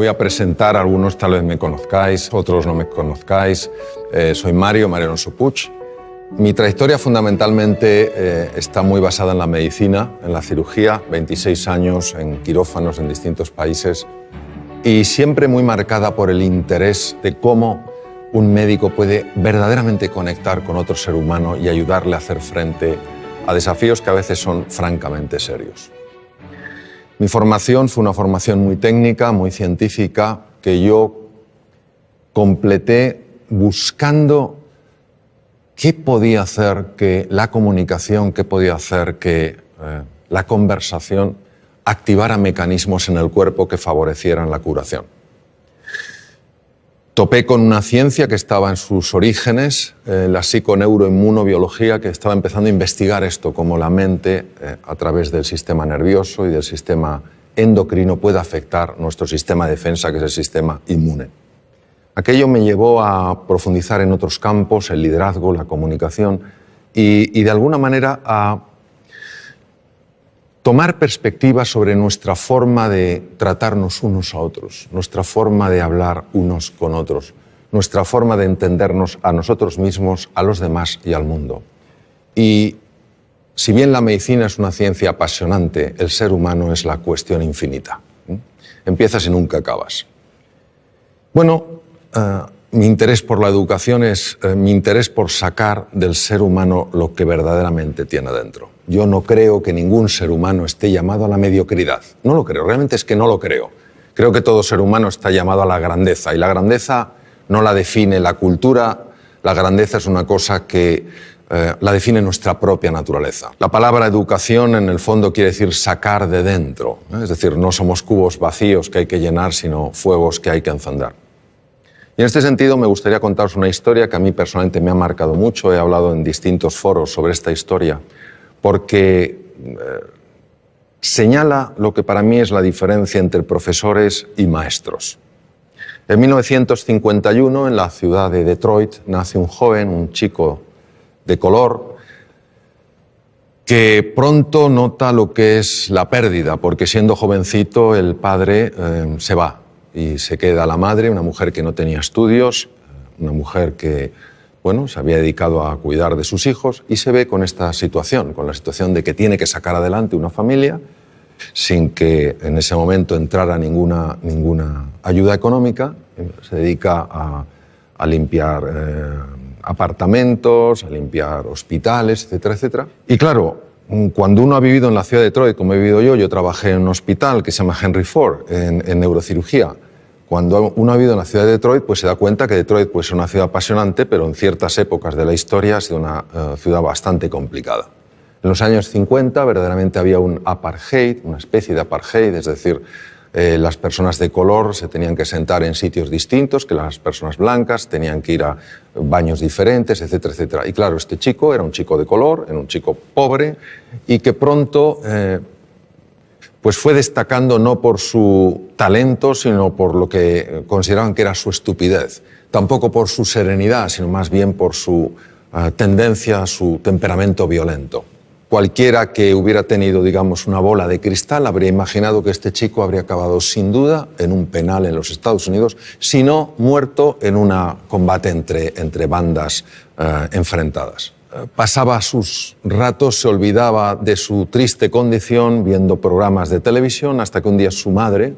voy a presentar, algunos tal vez me conozcáis, otros no me conozcáis. Soy Mario Alonso Puig. Mi trayectoria fundamentalmente está muy basada en la medicina, en la cirugía, 26 años en quirófanos en distintos países y siempre muy marcada por el interés de cómo un médico puede verdaderamente conectar con otro ser humano y ayudarle a hacer frente a desafíos que a veces son francamente serios. Mi formación fue una formación muy técnica, muy científica, que yo completé buscando qué podía hacer que la comunicación, qué podía hacer que la conversación activara mecanismos en el cuerpo que favorecieran la curación. Topé con una ciencia que estaba en sus orígenes, la psiconeuroinmunobiología, que estaba empezando a investigar esto, cómo la mente, a través del sistema nervioso y del sistema endocrino, puede afectar nuestro sistema de defensa, que es el sistema inmune. Aquello me llevó a profundizar en otros campos, el liderazgo, la comunicación, y de alguna manera a tomar perspectiva sobre nuestra forma de tratarnos unos a otros, nuestra forma de hablar unos con otros, nuestra forma de entendernos a nosotros mismos, a los demás y al mundo. Y si bien la medicina es una ciencia apasionante, el ser humano es la cuestión infinita. Empiezas y nunca acabas. Bueno, mi interés por la educación es mi interés por sacar del ser humano lo que verdaderamente tiene dentro. Yo no creo que ningún ser humano esté llamado a la mediocridad. No lo creo, realmente es que no lo creo. Creo que todo ser humano está llamado a la grandeza, y la grandeza no la define la cultura, la grandeza es una cosa que la define nuestra propia naturaleza. La palabra educación en el fondo quiere decir sacar de dentro, es decir, no somos cubos vacíos que hay que llenar, sino fuegos que hay que encender. Y en este sentido me gustaría contaros una historia que a mí personalmente me ha marcado mucho. He hablado en distintos foros sobre esta historia porque señala lo que para mí es la diferencia entre profesores y maestros. En 1951, en la ciudad de Detroit, nace un joven, un chico de color, que pronto nota lo que es la pérdida, porque siendo jovencito el padre se va. Y se queda la madre, una mujer que no tenía estudios, una mujer que, bueno, se había dedicado a cuidar de sus hijos, y se ve con esta situación, con la situación de que tiene que sacar adelante una familia sin que en ese momento entrara ninguna ayuda económica. Se dedica a limpiar apartamentos, a limpiar hospitales, etcétera, etcétera. Y claro, cuando uno ha vivido en la ciudad de Detroit, como he vivido yo trabajé en un hospital que se llama Henry Ford, en neurocirugía. Cuando uno ha vivido en la ciudad de Detroit, pues se da cuenta que Detroit pues, es una ciudad apasionante, pero en ciertas épocas de la historia ha sido una ciudad bastante complicada. En los años 50 verdaderamente había un apartheid, una especie de apartheid, es decir, las personas de color se tenían que sentar en sitios distintos que las personas blancas, tenían que ir a baños diferentes, etcétera, etcétera. Y claro, este chico era un chico de color, era un chico pobre y que pronto pues fue destacando no por su talento, sino por lo que consideraban que era su estupidez. Tampoco por su serenidad, sino más bien por su tendencia, su temperamento violento. Cualquiera que hubiera tenido, digamos, una bola de cristal habría imaginado que este chico habría acabado sin duda en un penal en los Estados Unidos, si no muerto en un combate entre bandas enfrentadas. Pasaba sus ratos, se olvidaba de su triste condición viendo programas de televisión, hasta que un día su madre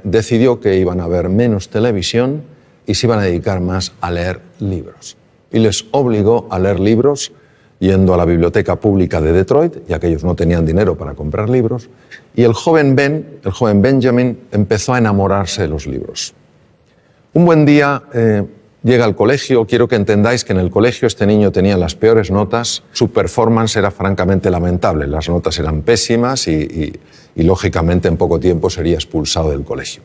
decidió que iban a ver menos televisión y se iban a dedicar más a leer libros. Y les obligó a leer libros yendo a la biblioteca pública de Detroit, ya que ellos no tenían dinero para comprar libros, y el joven Benjamin, empezó a enamorarse de los libros. Un buen día llega al colegio. Quiero que entendáis que en el colegio este niño tenía las peores notas, su performance era francamente lamentable, las notas eran pésimas y lógicamente en poco tiempo sería expulsado del colegio.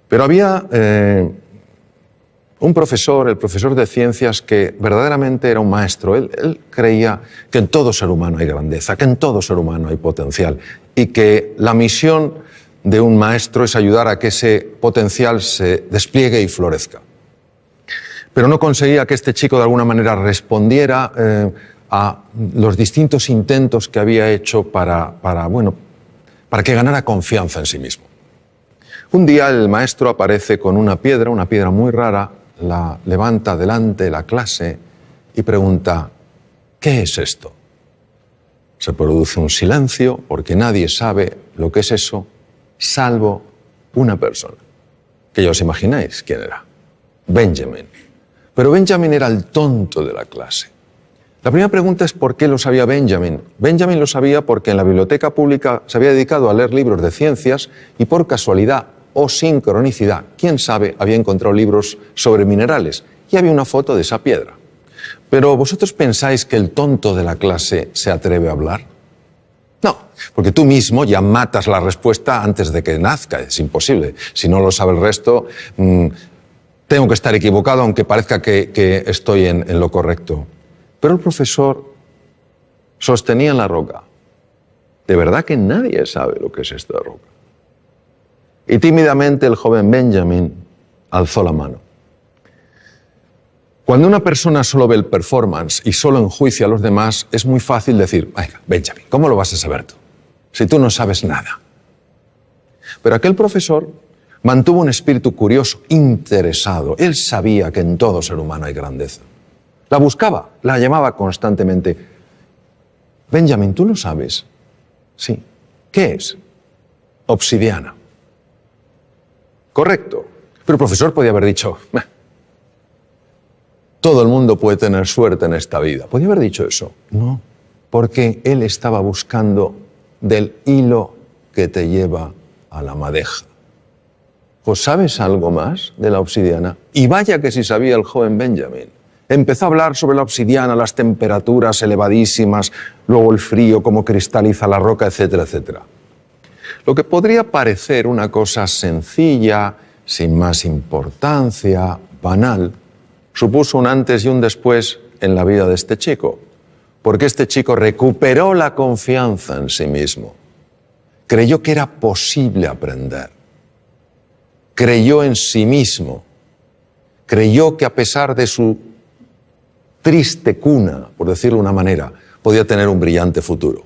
Pero había un profesor, el profesor de ciencias, que verdaderamente era un maestro. Él creía que en todo ser humano hay grandeza, que en todo ser humano hay potencial y que la misión de un maestro es ayudar a que ese potencial se despliegue y florezca. Pero no conseguía que este chico de alguna manera respondiera a los distintos intentos que había hecho para que ganara confianza en sí mismo. Un día el maestro aparece con una piedra muy rara, la levanta delante de la clase y pregunta: ¿qué es esto? Se produce un silencio porque nadie sabe lo que es eso, salvo una persona, que ya os imagináis quién era: Benjamin. Pero Benjamin era el tonto de la clase. La primera pregunta es ¿por qué lo sabía Benjamin? Benjamin lo sabía porque en la biblioteca pública se había dedicado a leer libros de ciencias y por casualidad o sincronicidad, quién sabe, había encontrado libros sobre minerales y había una foto de esa piedra. Pero ¿vosotros pensáis que el tonto de la clase se atreve a hablar? No, porque tú mismo ya matas la respuesta antes de que nazca, es imposible. Si no lo sabe el resto, tengo que estar equivocado aunque parezca que estoy en lo correcto. Pero el profesor sostenía en la roca: de verdad que nadie sabe lo que es esta roca. Y tímidamente el joven Benjamin alzó la mano. Cuando una persona solo ve el performance y solo enjuicia a los demás, es muy fácil decir: venga, Benjamin, ¿cómo lo vas a saber tú? Si tú no sabes nada. Pero aquel profesor mantuvo un espíritu curioso, interesado. Él sabía que en todo ser humano hay grandeza. La buscaba, la llamaba constantemente. Benjamin, ¿tú lo sabes? Sí. ¿Qué es? Obsidiana. Correcto. Pero el profesor podía haber dicho: todo el mundo puede tener suerte en esta vida. ¿Podía haber dicho eso? No, porque él estaba buscando del hilo que te lleva a la madeja. ¿Pues sabes algo más de la obsidiana? Y vaya que sí sabía el joven Benjamin. Empezó a hablar sobre la obsidiana, las temperaturas elevadísimas, luego el frío, cómo cristaliza la roca, etcétera, etcétera. Lo que podría parecer una cosa sencilla, sin más importancia, banal, supuso un antes y un después en la vida de este chico, porque este chico recuperó la confianza en sí mismo, creyó que era posible aprender, creyó en sí mismo, creyó que a pesar de su triste cuna, por decirlo de una manera, podía tener un brillante futuro.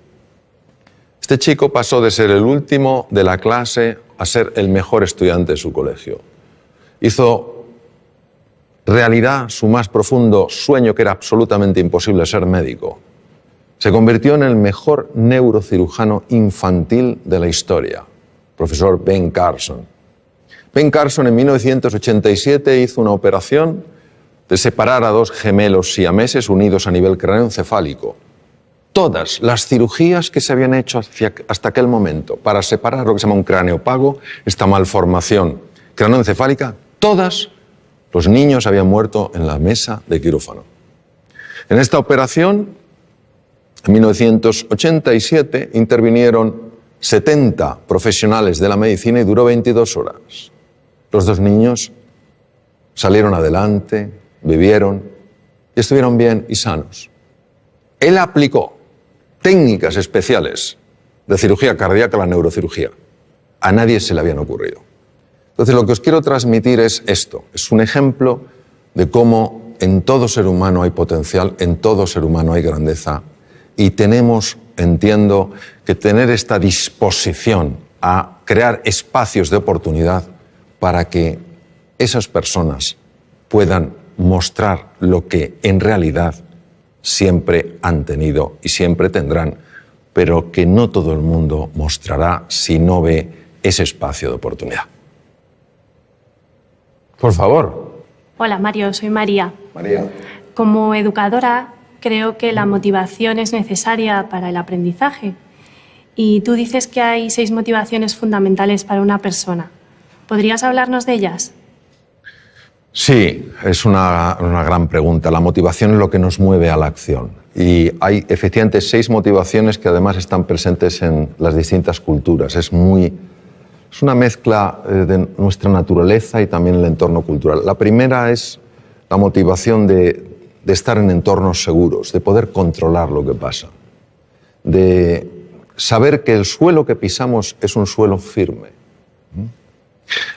Este chico pasó de ser el último de la clase a ser el mejor estudiante de su colegio. Hizo realidad su más profundo sueño, que era absolutamente imposible: ser médico. Se convirtió en el mejor neurocirujano infantil de la historia, profesor Ben Carson. Ben Carson en 1987 hizo una operación de separar a dos gemelos siameses unidos a nivel craneoencefálico. Todas las cirugías que se habían hecho hasta aquel momento para separar lo que se llama un cráneo pago, esta malformación craneoencefálica, todas los niños habían muerto en la mesa de quirófano. En esta operación, en 1987, intervinieron 70 profesionales de la medicina y duró 22 horas. Los dos niños salieron adelante, vivieron y estuvieron bien y sanos. Él aplicó técnicas especiales de cirugía cardíaca a la neurocirugía. A nadie se le habían ocurrido. Entonces, lo que os quiero transmitir es esto. Es un ejemplo de cómo en todo ser humano hay potencial, en todo ser humano hay grandeza. Y tenemos, entiendo, que tener esta disposición a crear espacios de oportunidad para que esas personas puedan mostrar lo que en realidad siempre han tenido y siempre tendrán, pero que no todo el mundo mostrará si no ve ese espacio de oportunidad. Por favor. Hola, Mario, soy María. María. Como educadora, creo que la motivación es necesaria para el aprendizaje. Y tú dices que hay 6 motivaciones fundamentales para una persona. ¿Podrías hablarnos de ellas? Sí, es una gran pregunta. La motivación es lo que nos mueve a la acción. Y hay efectivamente 6 motivaciones que además están presentes en las distintas culturas. Es una mezcla de nuestra naturaleza y también el entorno cultural. La primera es la motivación de estar en entornos seguros, de poder controlar lo que pasa, de saber que el suelo que pisamos es un suelo firme.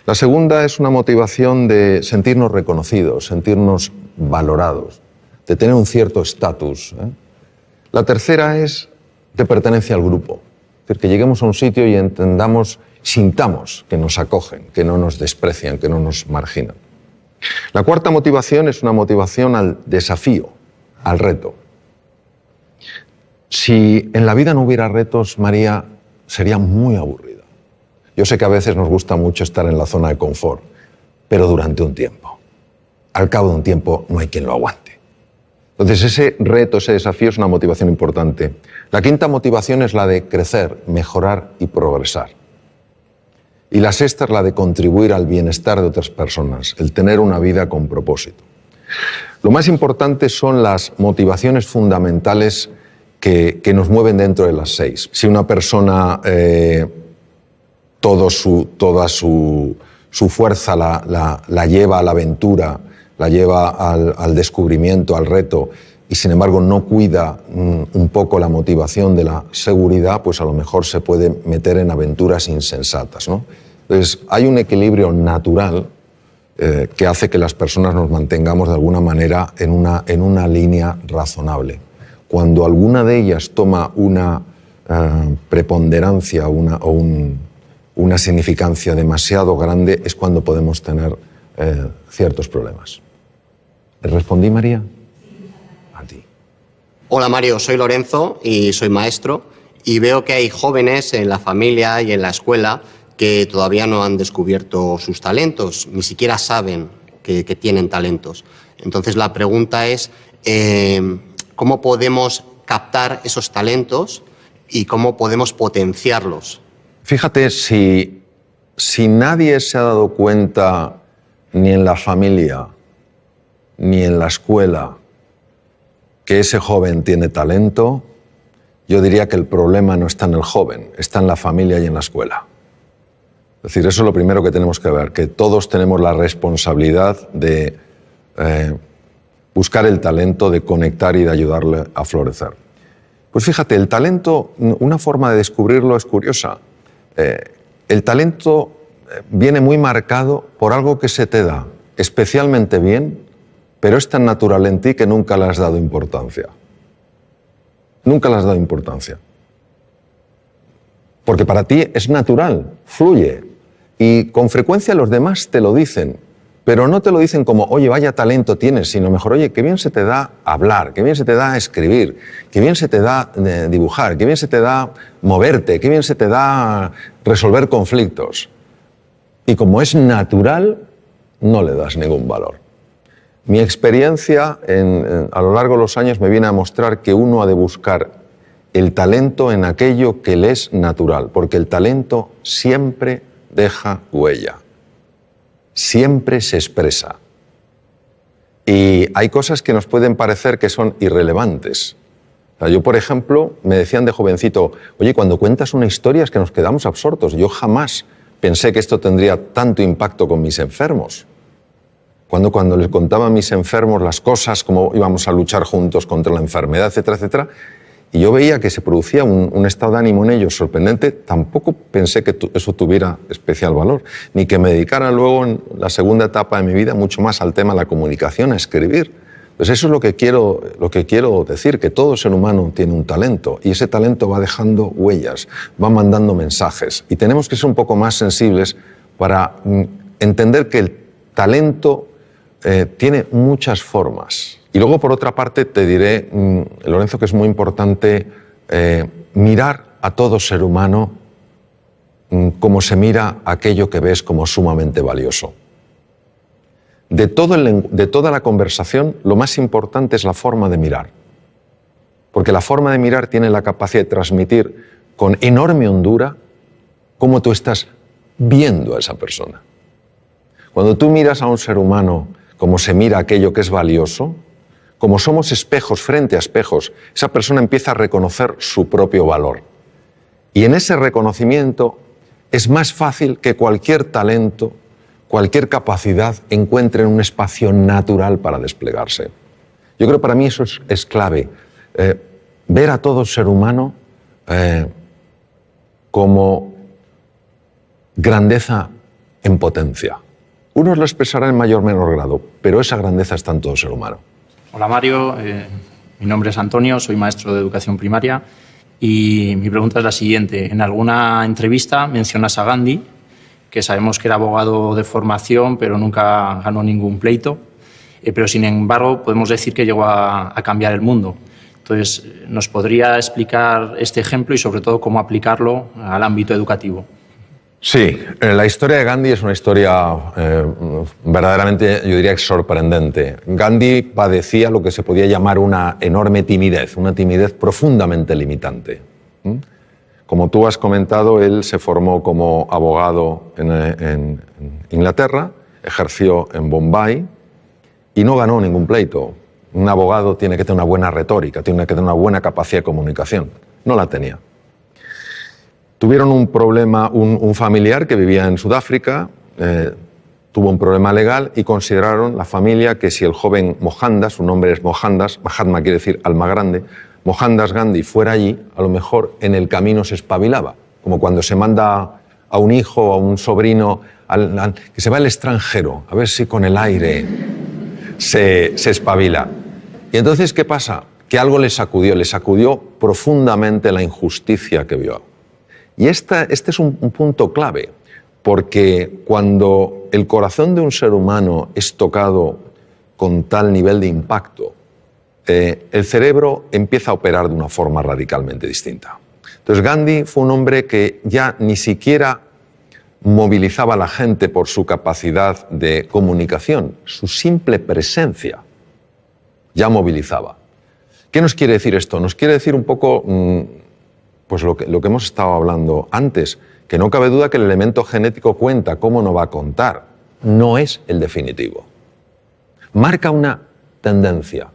La segunda es una motivación de sentirnos reconocidos, sentirnos valorados, de tener un cierto estatus. La tercera es de pertenencia al grupo, es decir, que lleguemos a un sitio y entendamos sintamos que nos acogen, que no nos desprecian, que no nos marginan. La cuarta motivación es una motivación al desafío, al reto. Si en la vida no hubiera retos, María, sería muy aburrida. Yo sé que a veces nos gusta mucho estar en la zona de confort, pero durante un tiempo. Al cabo de un tiempo no hay quien lo aguante. Entonces ese reto, ese desafío es una motivación importante. La quinta motivación es la de crecer, mejorar y progresar. Y la sexta es la de contribuir al bienestar de otras personas, el tener una vida con propósito. Lo más importante son las motivaciones fundamentales que nos mueven dentro de las 6. Si una persona toda su fuerza la lleva a la aventura, la lleva al descubrimiento, al reto, y sin embargo no cuida un poco la motivación de la seguridad, pues a lo mejor se puede meter en aventuras insensatas, ¿no? Entonces hay un equilibrio natural que hace que las personas nos mantengamos de alguna manera en una línea razonable. Cuando alguna de ellas toma una preponderancia o una significancia demasiado grande, es cuando podemos tener ciertos problemas. ¿Le respondí, María? A ti. Hola Mario, soy Lorenzo y soy maestro y veo que hay jóvenes en la familia y en la escuela que todavía no han descubierto sus talentos, ni siquiera saben que tienen talentos. Entonces la pregunta es, ¿cómo podemos captar esos talentos y cómo podemos potenciarlos? Fíjate, si nadie se ha dado cuenta, ni en la familia, ni en la escuela, que ese joven tiene talento, yo diría que el problema no está en el joven, está en la familia y en la escuela. Es decir, eso es lo primero que tenemos que ver, que todos tenemos la responsabilidad de buscar el talento, de conectar y de ayudarle a florecer. Pues fíjate, el talento, una forma de descubrirlo es curiosa. El talento viene muy marcado por algo que se te da especialmente bien, pero es tan natural en ti que nunca le has dado importancia. Nunca le has dado importancia. Porque para ti es natural, fluye. Y con frecuencia los demás te lo dicen, pero no te lo dicen como, oye, vaya talento tienes, sino mejor, oye, qué bien se te da hablar, qué bien se te da escribir, qué bien se te da dibujar, qué bien se te da moverte, qué bien se te da resolver conflictos. Y como es natural, no le das ningún valor. Mi experiencia a lo largo de los años me viene a mostrar que uno ha de buscar el talento en aquello que le es natural, porque el talento siempre deja huella, siempre se expresa. Y hay cosas que nos pueden parecer que son irrelevantes. O sea, yo, por ejemplo, me decían de jovencito, oye, cuando cuentas una historia es que nos quedamos absortos. Yo jamás pensé que esto tendría tanto impacto con mis enfermos. Cuando les contaba a mis enfermos las cosas, cómo íbamos a luchar juntos contra la enfermedad, etcétera, etcétera, y yo veía que se producía un estado de ánimo en ellos sorprendente, tampoco pensé que eso tuviera especial valor, ni que me dedicara luego en la segunda etapa de mi vida mucho más al tema de la comunicación, a escribir. Pues eso es lo que quiero decir, que todo ser humano tiene un talento y ese talento va dejando huellas, va mandando mensajes y tenemos que ser un poco más sensibles para entender que el talento tiene muchas formas. Y luego, por otra parte, te diré, Lorenzo, que es muy importante mirar a todo ser humano como se mira aquello que ves como sumamente valioso. De toda la conversación, lo más importante es la forma de mirar. Porque la forma de mirar tiene la capacidad de transmitir con enorme hondura cómo tú estás viendo a esa persona. Cuando tú miras a un ser humano como se mira aquello que es valioso, como somos espejos frente a espejos, esa persona empieza a reconocer su propio valor. Y en ese reconocimiento es más fácil que cualquier talento, cualquier capacidad encuentre un espacio natural para desplegarse. Yo creo que para mí eso es clave. Ver a todo ser humano como grandeza en potencia. Unos lo expresarán en mayor o menor grado, pero esa grandeza está en todo ser humano. Hola Mario, mi nombre es Antonio, soy maestro de educación primaria Y mi pregunta es la siguiente. En alguna entrevista mencionas a Gandhi, que sabemos que era abogado de formación, pero nunca ganó ningún pleito. Pero, sin embargo, podemos decir que llegó a cambiar el mundo. Entonces, ¿nos podría explicar este ejemplo y, sobre todo, cómo aplicarlo al ámbito educativo? Sí, la historia de Gandhi es una historia verdaderamente, yo diría, sorprendente. Gandhi padecía lo que se podía llamar una enorme timidez, una timidez profundamente limitante. Como tú has comentado, él se formó como abogado en Inglaterra, ejerció en Bombay y no ganó ningún pleito. Un abogado tiene que tener una buena retórica, tiene que tener una buena capacidad de comunicación. No la tenía. Tuvieron un problema, un familiar que vivía en Sudáfrica, tuvo un problema legal y consideraron la familia que si el joven Mohandas, su nombre es Mohandas, Mahatma quiere decir alma grande, Mohandas Gandhi fuera allí, a lo mejor en el camino se espabilaba, como cuando se manda a un hijo o a un sobrino que se va al extranjero, a ver si con el aire se espabila. Y entonces, ¿qué pasa? Que algo le sacudió profundamente la injusticia que vio. Y este es un punto clave, porque cuando el corazón de un ser humano es tocado con tal nivel de impacto, el cerebro empieza a operar de una forma radicalmente distinta. Entonces Gandhi fue un hombre que ya ni siquiera movilizaba a la gente por su capacidad de comunicación, su simple presencia ya movilizaba. ¿Qué nos quiere decir esto? Nos quiere decir un poco pues lo que hemos estado hablando antes, que no cabe duda que el elemento genético cuenta, ¿cómo no va a contar? No es el definitivo. Marca una tendencia,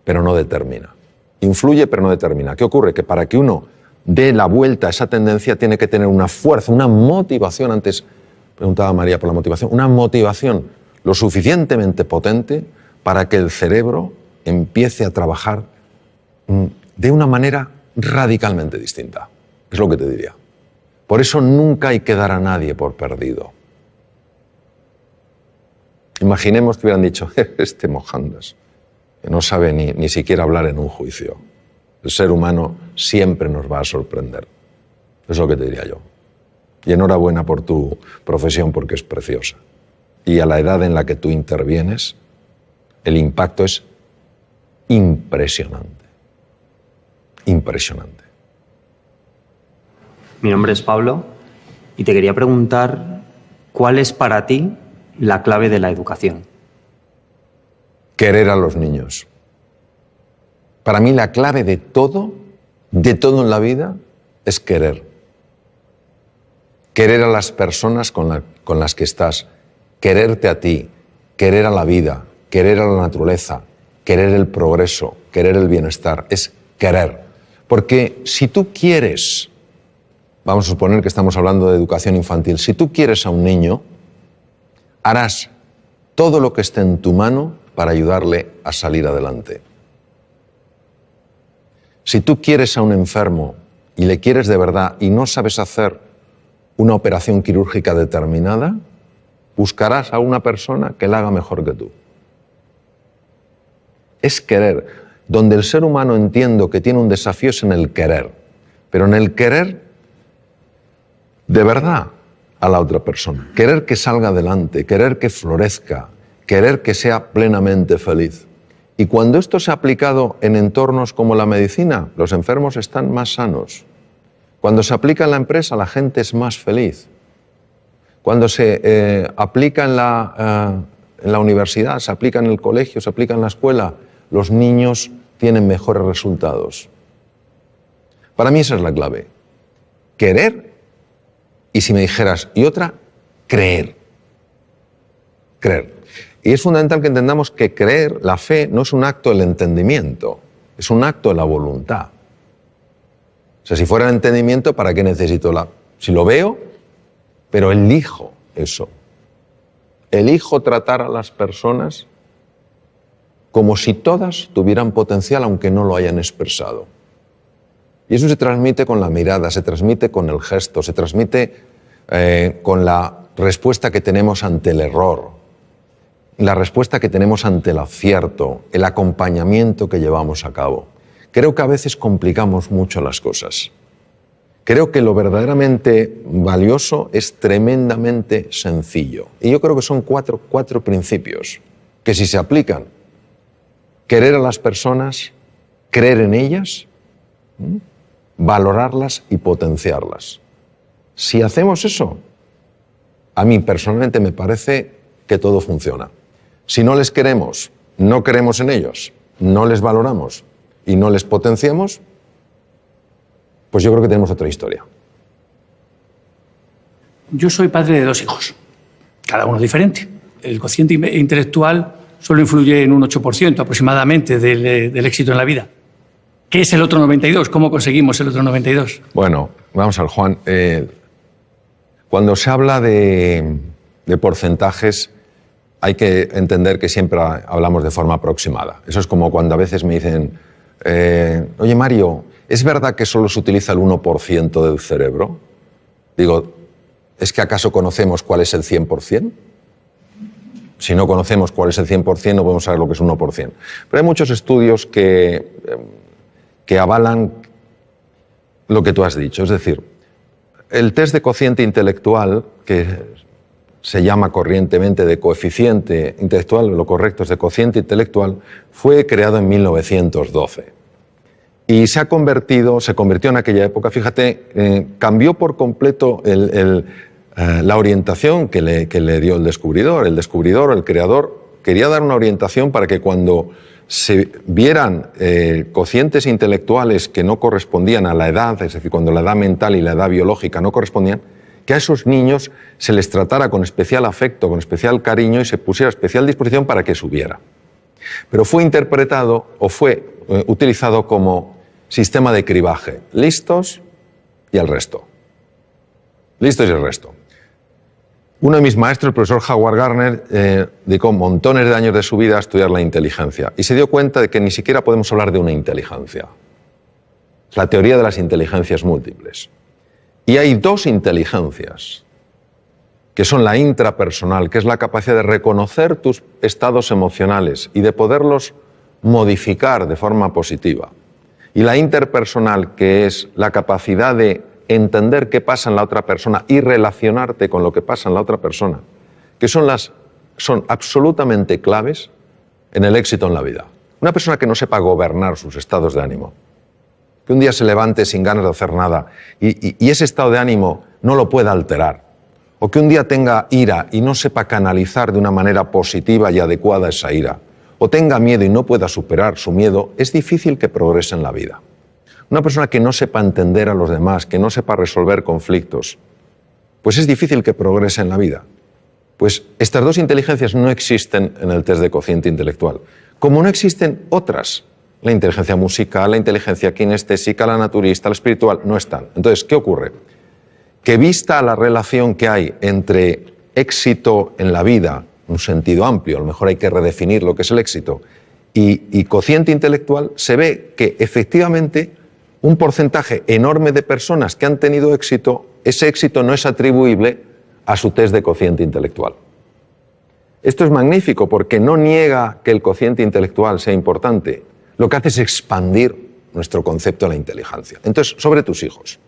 pero no determina. Influye, pero no determina. ¿Qué ocurre? Que para que uno dé la vuelta a esa tendencia tiene que tener una fuerza, una motivación. Antes preguntaba María por la motivación. Una motivación lo suficientemente potente para que el cerebro empiece a trabajar de una manera radicalmente distinta. Es lo que te diría. Por eso nunca hay que dar a nadie por perdido. Imaginemos que hubieran dicho, este Mohandas, que no sabe ni siquiera hablar en un juicio. El ser humano siempre nos va a sorprender. Es lo que te diría yo. Y enhorabuena por tu profesión porque es preciosa. Y a la edad en la que tú intervienes, el impacto es impresionante. Impresionante. Mi nombre es Pablo y te quería preguntar ¿cuál es para ti la clave de la educación? Querer a los niños. Para mí la clave de todo en la vida es querer. Querer a las personas con las que estás, quererte a ti, querer a la vida, querer a la naturaleza, querer el progreso, querer el bienestar, es querer. Porque si tú quieres, vamos a suponer que estamos hablando de educación infantil, si tú quieres a un niño, harás todo lo que esté en tu mano para ayudarle a salir adelante. Si tú quieres a un enfermo y le quieres de verdad y no sabes hacer una operación quirúrgica determinada, buscarás a una persona que la haga mejor que tú. Es querer. Donde el ser humano entiendo que tiene un desafío es en el querer, pero en el querer de verdad a la otra persona. Querer que salga adelante, querer que florezca, querer que sea plenamente feliz. Y cuando esto se ha aplicado en entornos como la medicina, los enfermos están más sanos. Cuando se aplica en la empresa, la gente es más feliz. Cuando se aplica en la universidad, se aplica en el colegio, se aplica en la escuela, los niños tienen mejores resultados. Para mí esa es la clave. Querer y, si me dijeras, y otra, creer. Creer. Y es fundamental que entendamos que creer, la fe, no es un acto del entendimiento, es un acto de la voluntad. O sea, si fuera el entendimiento, ¿para qué necesito la...? Si lo veo, pero elijo eso. Elijo tratar a las personas como si todas tuvieran potencial, aunque no lo hayan expresado. Y eso se transmite con la mirada, se transmite con el gesto, se transmite con la respuesta que tenemos ante el error, la respuesta que tenemos ante el acierto, el acompañamiento que llevamos a cabo. Creo que a veces complicamos mucho las cosas. Creo que lo verdaderamente valioso es tremendamente sencillo. Y yo creo que son cuatro principios que si se aplican, querer a las personas, creer en ellas, valorarlas y potenciarlas. Si hacemos eso, a mí personalmente me parece que todo funciona. Si no les queremos, no creemos en ellos, no les valoramos y no les potenciamos, pues yo creo que tenemos otra historia. Yo soy padre de 2 hijos, cada uno diferente. El cociente intelectual solo influye en un 8% aproximadamente del éxito en la vida. ¿Qué es el otro 92%? ¿Cómo conseguimos el otro 92%? Bueno, vamos al Juan. Cuando se habla de porcentajes, hay que entender que siempre hablamos de forma aproximada. Eso es como cuando a veces me dicen, oye Mario, ¿es verdad que solo se utiliza el 1% del cerebro? Digo, ¿es que acaso conocemos cuál es el 100%? Si no conocemos cuál es el 100%, no podemos saber lo que es un 1%. Pero hay muchos estudios que avalan lo que tú has dicho. Es decir, el test de cociente intelectual, que se llama corrientemente de coeficiente intelectual, lo correcto es de cociente intelectual, fue creado en 1912. Y se convirtió en aquella época, fíjate, cambió por completo la orientación que le dio el descubridor. El descubridor, el creador, quería dar una orientación para que cuando se vieran cocientes intelectuales que no correspondían a la edad, es decir, cuando la edad mental y la edad biológica no correspondían, que a esos niños se les tratara con especial afecto, con especial cariño y se pusiera a especial disposición para que subiera. Pero fue interpretado o fue utilizado como sistema de cribaje. Listos y el resto. Listos y el resto. Uno de mis maestros, el profesor Howard Gardner, dedicó montones de años de su vida a estudiar la inteligencia y se dio cuenta de que ni siquiera podemos hablar de una inteligencia. Es la teoría de las inteligencias múltiples. Y hay 2 inteligencias, que son la intrapersonal, que es la capacidad de reconocer tus estados emocionales y de poderlos modificar de forma positiva. Y la interpersonal, que es la capacidad de entender qué pasa en la otra persona y relacionarte con lo que pasa en la otra persona, que son absolutamente claves en el éxito en la vida. Una persona que no sepa gobernar sus estados de ánimo, que un día se levante sin ganas de hacer nada y ese estado de ánimo no lo pueda alterar, o que un día tenga ira y no sepa canalizar de una manera positiva y adecuada esa ira, o tenga miedo y no pueda superar su miedo, es difícil que progrese en la vida. Una persona que no sepa entender a los demás, que no sepa resolver conflictos, pues es difícil que progrese en la vida. Pues estas 2 inteligencias no existen en el test de cociente intelectual, como no existen otras. La inteligencia musical, la inteligencia kinestésica, la naturista, la espiritual, no están. Entonces, ¿qué ocurre? Que vista la relación que hay entre éxito en la vida, un sentido amplio, a lo mejor hay que redefinir lo que es el éxito, y cociente intelectual, se ve que efectivamente un porcentaje enorme de personas que han tenido éxito, ese éxito no es atribuible a su test de cociente intelectual. Esto es magnífico porque no niega que el cociente intelectual sea importante, lo que hace es expandir nuestro concepto de la inteligencia. Entonces, sobre tus hijos.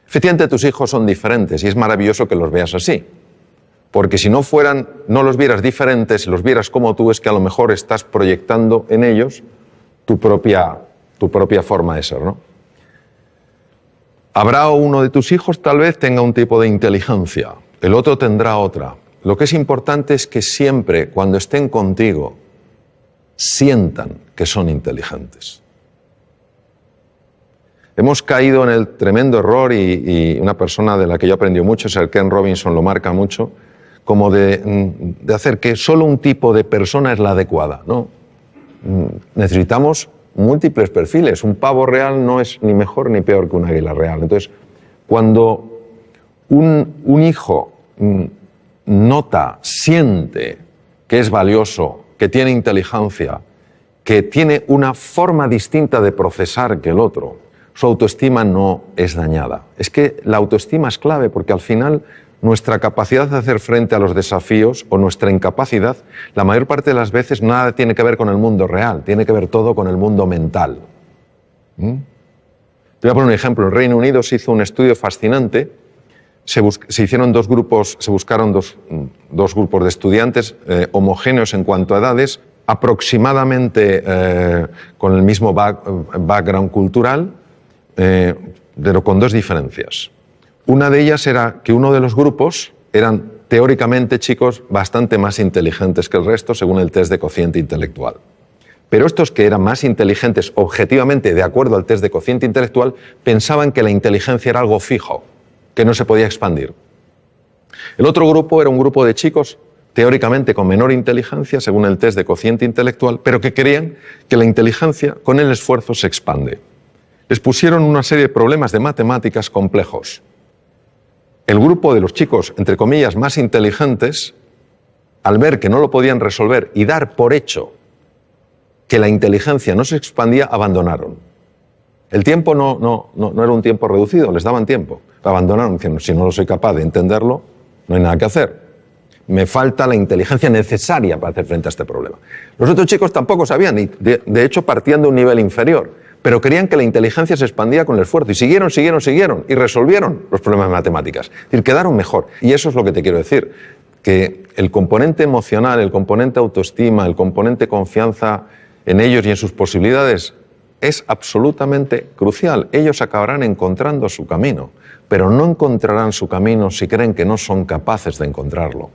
Efectivamente, tus hijos son diferentes y es maravilloso que los veas así. Porque si no los vieras diferentes, si los vieras como tú, es que a lo mejor estás proyectando en ellos tu propia forma de ser, ¿no? Habrá uno de tus hijos, tal vez tenga un tipo de inteligencia, el otro tendrá otra. Lo que es importante es que siempre, cuando estén contigo, sientan que son inteligentes. Hemos caído en el tremendo error, y una persona de la que yo aprendí mucho, Sir Ken Robinson lo marca mucho, como de hacer que solo un tipo de persona es la adecuada, ¿no? Necesitamos múltiples perfiles. Un pavo real no es ni mejor ni peor que un águila real. Entonces, cuando un hijo nota, siente que es valioso, que tiene inteligencia, que tiene una forma distinta de procesar que el otro, su autoestima no es dañada. Es que la autoestima es clave porque al final nuestra capacidad de hacer frente a los desafíos o nuestra incapacidad, la mayor parte de las veces nada tiene que ver con el mundo real, tiene que ver todo con el mundo mental. Te voy a poner un ejemplo. En Reino Unido se hizo un estudio fascinante. Se hicieron dos grupos, se buscaron dos grupos de estudiantes homogéneos en cuanto a edades, aproximadamente con el mismo background cultural, pero con dos diferencias. Una de ellas era que uno de los grupos eran teóricamente chicos bastante más inteligentes que el resto según el test de cociente intelectual. Pero estos que eran más inteligentes objetivamente de acuerdo al test de cociente intelectual pensaban que la inteligencia era algo fijo, que no se podía expandir. El otro grupo era un grupo de chicos teóricamente con menor inteligencia según el test de cociente intelectual, pero que creían que la inteligencia con el esfuerzo se expande. Les pusieron una serie de problemas de matemáticas complejos. El grupo de los chicos, entre comillas, más inteligentes, al ver que no lo podían resolver y dar por hecho que la inteligencia no se expandía, abandonaron. El tiempo no era un tiempo reducido, les daban tiempo. Abandonaron diciendo, si no lo soy capaz de entenderlo, no hay nada que hacer. Me falta la inteligencia necesaria para hacer frente a este problema. Los otros chicos tampoco sabían, y de hecho partían de un nivel inferior, pero creían que la inteligencia se expandía con el esfuerzo y siguieron y resolvieron los problemas de matemáticas. Es decir, quedaron mejor. Y eso es lo que te quiero decir, que el componente emocional, el componente autoestima, el componente confianza en ellos y en sus posibilidades es absolutamente crucial. Ellos acabarán encontrando su camino, pero no encontrarán su camino si creen que no son capaces de encontrarlo.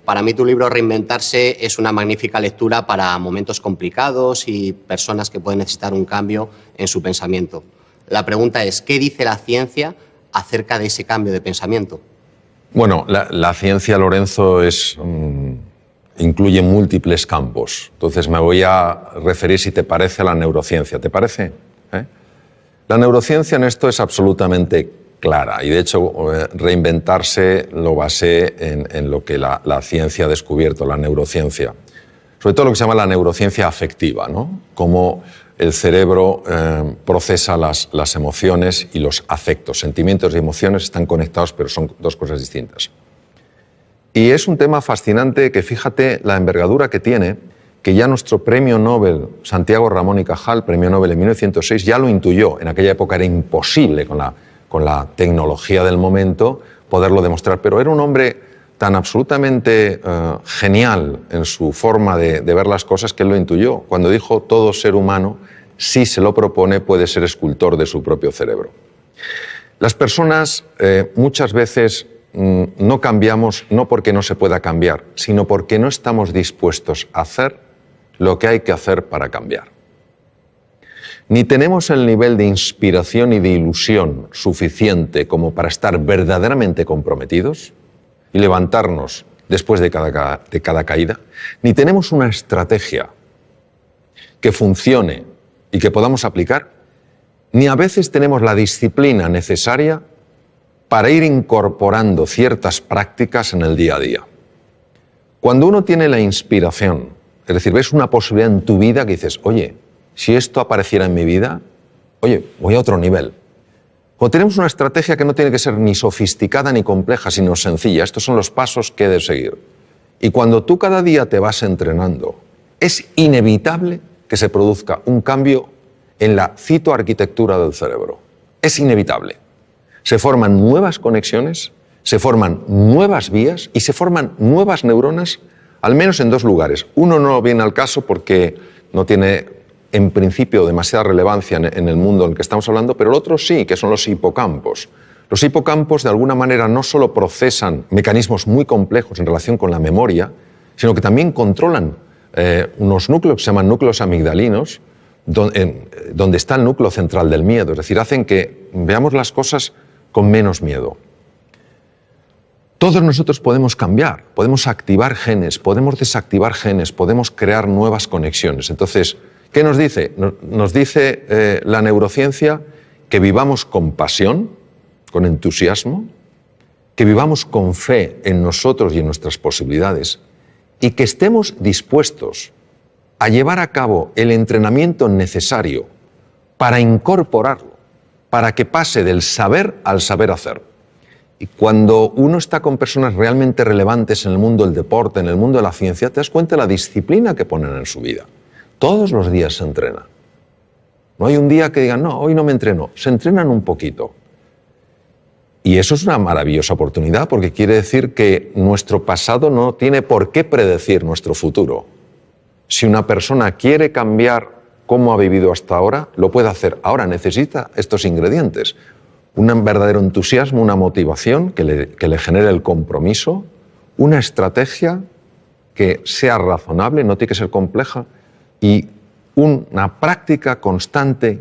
Para mí tu libro Reinventarse es una magnífica lectura para momentos complicados y personas que pueden necesitar un cambio en su pensamiento. La pregunta es, ¿qué dice la ciencia acerca de ese cambio de pensamiento? Bueno, la ciencia, Lorenzo, incluye múltiples campos. Entonces me voy a referir, si te parece, a la neurociencia. ¿Te parece? La neurociencia en esto es absolutamente clara y de hecho Reinventarse lo basé en lo que la ciencia ha descubierto, la neurociencia. Sobre todo lo que se llama la neurociencia afectiva, ¿no? Cómo el cerebro procesa las emociones y los afectos. Sentimientos y emociones están conectados, pero son dos cosas distintas. Y es un tema fascinante que fíjate la envergadura que tiene, que ya nuestro premio Nobel, Santiago Ramón y Cajal, premio Nobel en 1906, ya lo intuyó. En aquella época era imposible con la tecnología del momento poderlo demostrar, pero era un hombre tan absolutamente genial en su forma de ver las cosas que él lo intuyó. Cuando dijo todo ser humano, si se lo propone, puede ser escultor de su propio cerebro. Las personas muchas veces no cambiamos no porque no se pueda cambiar, sino porque no estamos dispuestos a hacer lo que hay que hacer para cambiar. Ni tenemos el nivel de inspiración y de ilusión suficiente como para estar verdaderamente comprometidos y levantarnos después de cada caída, ni tenemos una estrategia que funcione y que podamos aplicar, ni a veces tenemos la disciplina necesaria para ir incorporando ciertas prácticas en el día a día. Cuando uno tiene la inspiración, es decir, ves una posibilidad en tu vida que dices, oye, si esto apareciera en mi vida, oye, voy a otro nivel. Cuando tenemos una estrategia que no tiene que ser ni sofisticada ni compleja, sino sencilla, estos son los pasos que he de seguir. Y cuando tú cada día te vas entrenando, es inevitable que se produzca un cambio en la citoarquitectura del cerebro. Es inevitable. Se forman nuevas conexiones, se forman nuevas vías y se forman nuevas neuronas, al menos en dos lugares. Uno no viene al caso porque no tiene, en principio, demasiada relevancia en el mundo en el que estamos hablando, pero el otro sí, que son los hipocampos. Los hipocampos, de alguna manera, no solo procesan mecanismos muy complejos en relación con la memoria, sino que también controlan unos núcleos que se llaman núcleos amigdalinos, donde está el núcleo central del miedo. Es decir, hacen que veamos las cosas con menos miedo. Todos nosotros podemos cambiar, podemos activar genes, podemos desactivar genes, podemos crear nuevas conexiones. Entonces, ¿qué nos dice? Nos dice la neurociencia que vivamos con pasión, con entusiasmo, que vivamos con fe en nosotros y en nuestras posibilidades y que estemos dispuestos a llevar a cabo el entrenamiento necesario para incorporarlo, para que pase del saber al saber hacer. Y cuando uno está con personas realmente relevantes en el mundo del deporte, en el mundo de la ciencia, te das cuenta de la disciplina que ponen en su vida. Todos los días se entrena. No hay un día que digan, no, hoy no me entreno. Se entrenan un poquito. Y eso es una maravillosa oportunidad porque quiere decir que nuestro pasado no tiene por qué predecir nuestro futuro. Si una persona quiere cambiar cómo ha vivido hasta ahora, lo puede hacer. Ahora necesita estos ingredientes. Un verdadero entusiasmo, una motivación que le genere el compromiso, una estrategia que sea razonable, no tiene que ser compleja, y una práctica constante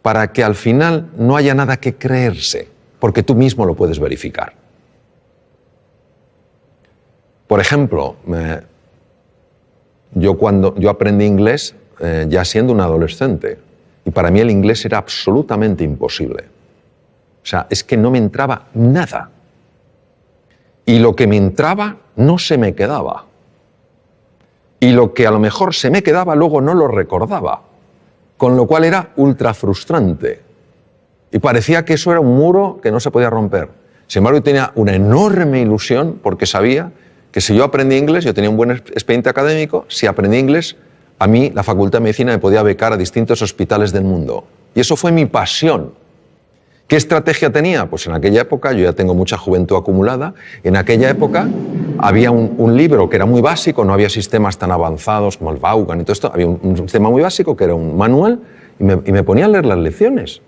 para que al final no haya nada que creerse, porque tú mismo lo puedes verificar. Por ejemplo, yo aprendí inglés ya siendo un adolescente, y para mí el inglés era absolutamente imposible. O sea, es que no me entraba nada. Y lo que me entraba no se me quedaba. Y lo que a lo mejor se me quedaba luego no lo recordaba. Con lo cual era ultra frustrante. Y parecía que eso era un muro que no se podía romper. Sin embargo, yo tenía una enorme ilusión porque sabía que si yo aprendí inglés, yo tenía un buen expediente académico, si aprendí inglés, a mí la Facultad de Medicina me podía becar a distintos hospitales del mundo. Y eso fue mi pasión. ¿Qué estrategia tenía? Pues en aquella época, yo ya tengo mucha juventud acumulada, en aquella época había un libro que era muy básico, no había sistemas tan avanzados como el Vaughan y todo esto, había un sistema muy básico que era un manual y me ponía a leer las lecciones.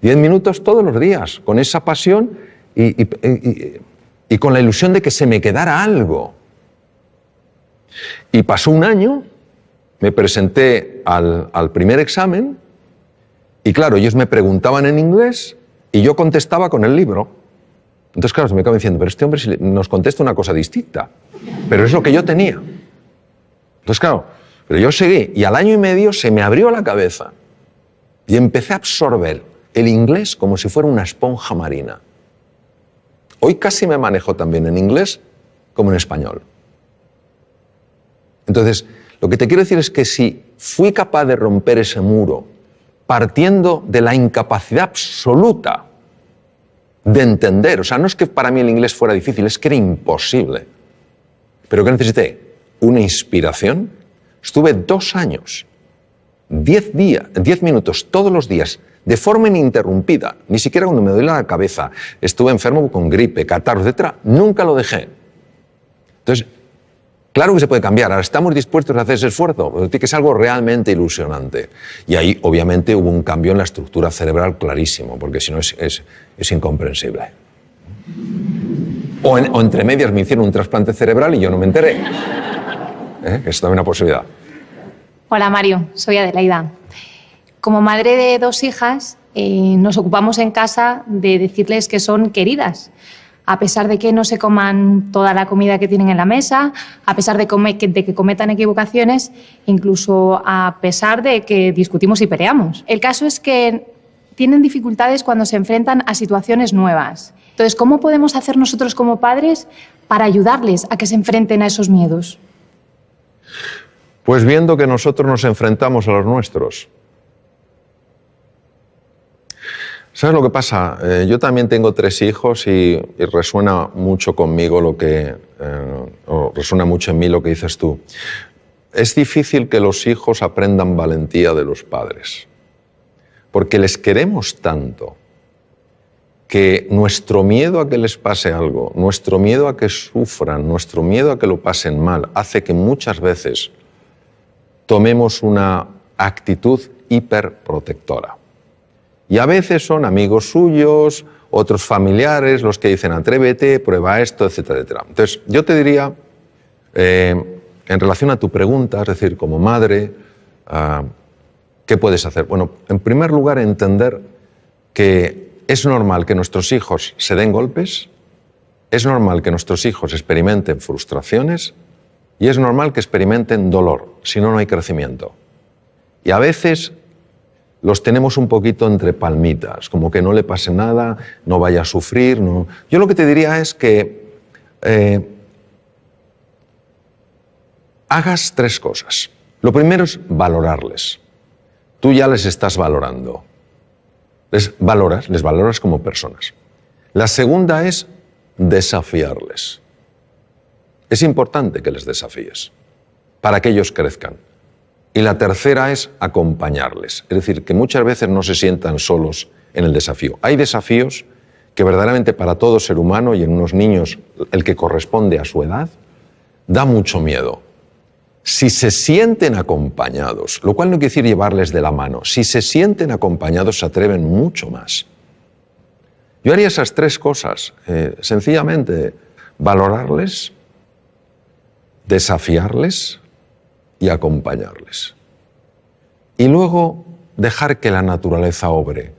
10 minutos todos los días, con esa pasión y con la ilusión de que se me quedara algo. Y pasó un año, me presenté al primer examen y claro, ellos me preguntaban en inglés y yo contestaba con el libro. Entonces, claro, se me acaba diciendo, pero este hombre nos contesta una cosa distinta. Pero es lo que yo tenía. Entonces, claro, pero yo seguí y al año y medio se me abrió la cabeza y empecé a absorber el inglés como si fuera una esponja marina. Hoy casi me manejo también en inglés como en español. Entonces, lo que te quiero decir es que si fui capaz de romper ese muro partiendo de la incapacidad absoluta de entender, o sea, no es que para mí el inglés fuera difícil, es que era imposible. Pero que necesité una inspiración. Estuve 2 años, 10 minutos todos los días, de forma ininterrumpida, ni siquiera cuando me dolía la cabeza, estuve enfermo con gripe, catarro, etc., nunca lo dejé. Entonces, claro que se puede cambiar, ahora estamos dispuestos a hacer ese esfuerzo, pero tiene que ser algo realmente ilusionante. Y ahí, obviamente, hubo un cambio en la estructura cerebral clarísimo, porque si no es incomprensible. O entre medias me hicieron un trasplante cerebral y yo no me enteré. Es también una posibilidad. Hola Mario, soy Adelaida. Como madre de 2 hijas, nos ocupamos en casa de decirles que son queridas. A pesar de que no se coman toda la comida que tienen en la mesa, a pesar de que cometan equivocaciones, incluso a pesar de que discutimos y peleamos. El caso es que tienen dificultades cuando se enfrentan a situaciones nuevas. Entonces, ¿cómo podemos hacer nosotros como padres para ayudarles a que se enfrenten a esos miedos? Pues viendo que nosotros nos enfrentamos a los nuestros. ¿Sabes lo que pasa? Yo también tengo 3 hijos y resuena mucho conmigo o resuena mucho en mí lo que dices tú. Es difícil que los hijos aprendan valentía de los padres, porque les queremos tanto que nuestro miedo a que les pase algo, nuestro miedo a que sufran, nuestro miedo a que lo pasen mal, hace que muchas veces tomemos una actitud hiperprotectora. Y a veces son amigos suyos, otros familiares, los que dicen atrévete, prueba esto, etcétera, etcétera. Entonces, yo te diría, en relación a tu pregunta, es decir, como madre, ¿qué puedes hacer? Bueno, en primer lugar, entender que es normal que nuestros hijos se den golpes, es normal que nuestros hijos experimenten frustraciones y es normal que experimenten dolor, si no, no hay crecimiento. Y a veces los tenemos un poquito entre palmitas, como que no le pase nada, no vaya a sufrir. No. Yo lo que te diría es que hagas 3 cosas. Lo primero es valorarles. Tú ya les estás valorando. Les valoras como personas. La segunda es desafiarles. Es importante que les desafíes para que ellos crezcan. Y la tercera es acompañarles. Es decir, que muchas veces no se sientan solos en el desafío. Hay desafíos que verdaderamente para todo ser humano y en unos niños el que corresponde a su edad, da mucho miedo. Si se sienten acompañados, lo cual no quiere decir llevarles de la mano, si se sienten acompañados se atreven mucho más. Yo haría esas tres cosas, sencillamente valorarles, desafiarles y acompañarles. Y luego dejar que la naturaleza obre.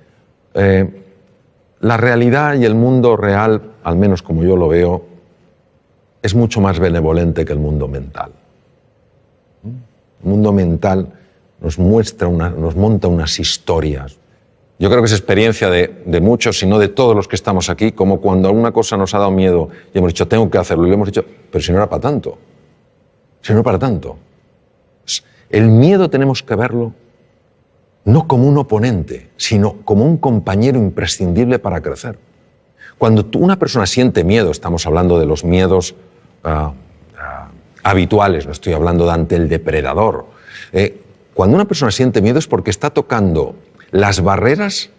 La realidad y el mundo real, al menos como yo lo veo, es mucho más benevolente que el mundo mental. El mundo mental nos monta unas historias. Yo creo que es experiencia de muchos, si no de todos los que estamos aquí, como cuando alguna cosa nos ha dado miedo y hemos dicho, tengo que hacerlo, y lo hemos dicho, pero si no era para tanto. Si no era para tanto. El miedo tenemos que verlo no como un oponente, sino como un compañero imprescindible para crecer. Cuando una persona siente miedo, estamos hablando de los miedos habituales, no estoy hablando de ante el depredador. Cuando una persona siente miedo es porque está tocando las barreras,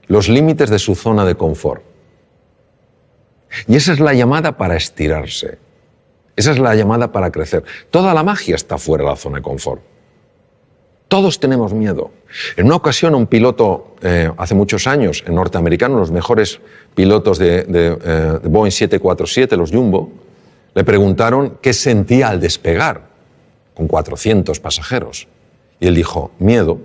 los límites de su zona de confort. Y esa es la llamada para estirarse. Esa es la llamada para crecer. Toda la magia está fuera de la zona de confort. Todos tenemos miedo. En una ocasión, un piloto, hace muchos años, en norteamericano, los mejores pilotos de Boeing 747, los Jumbo, le preguntaron qué sentía al despegar con 400 pasajeros. Y él dijo, miedo.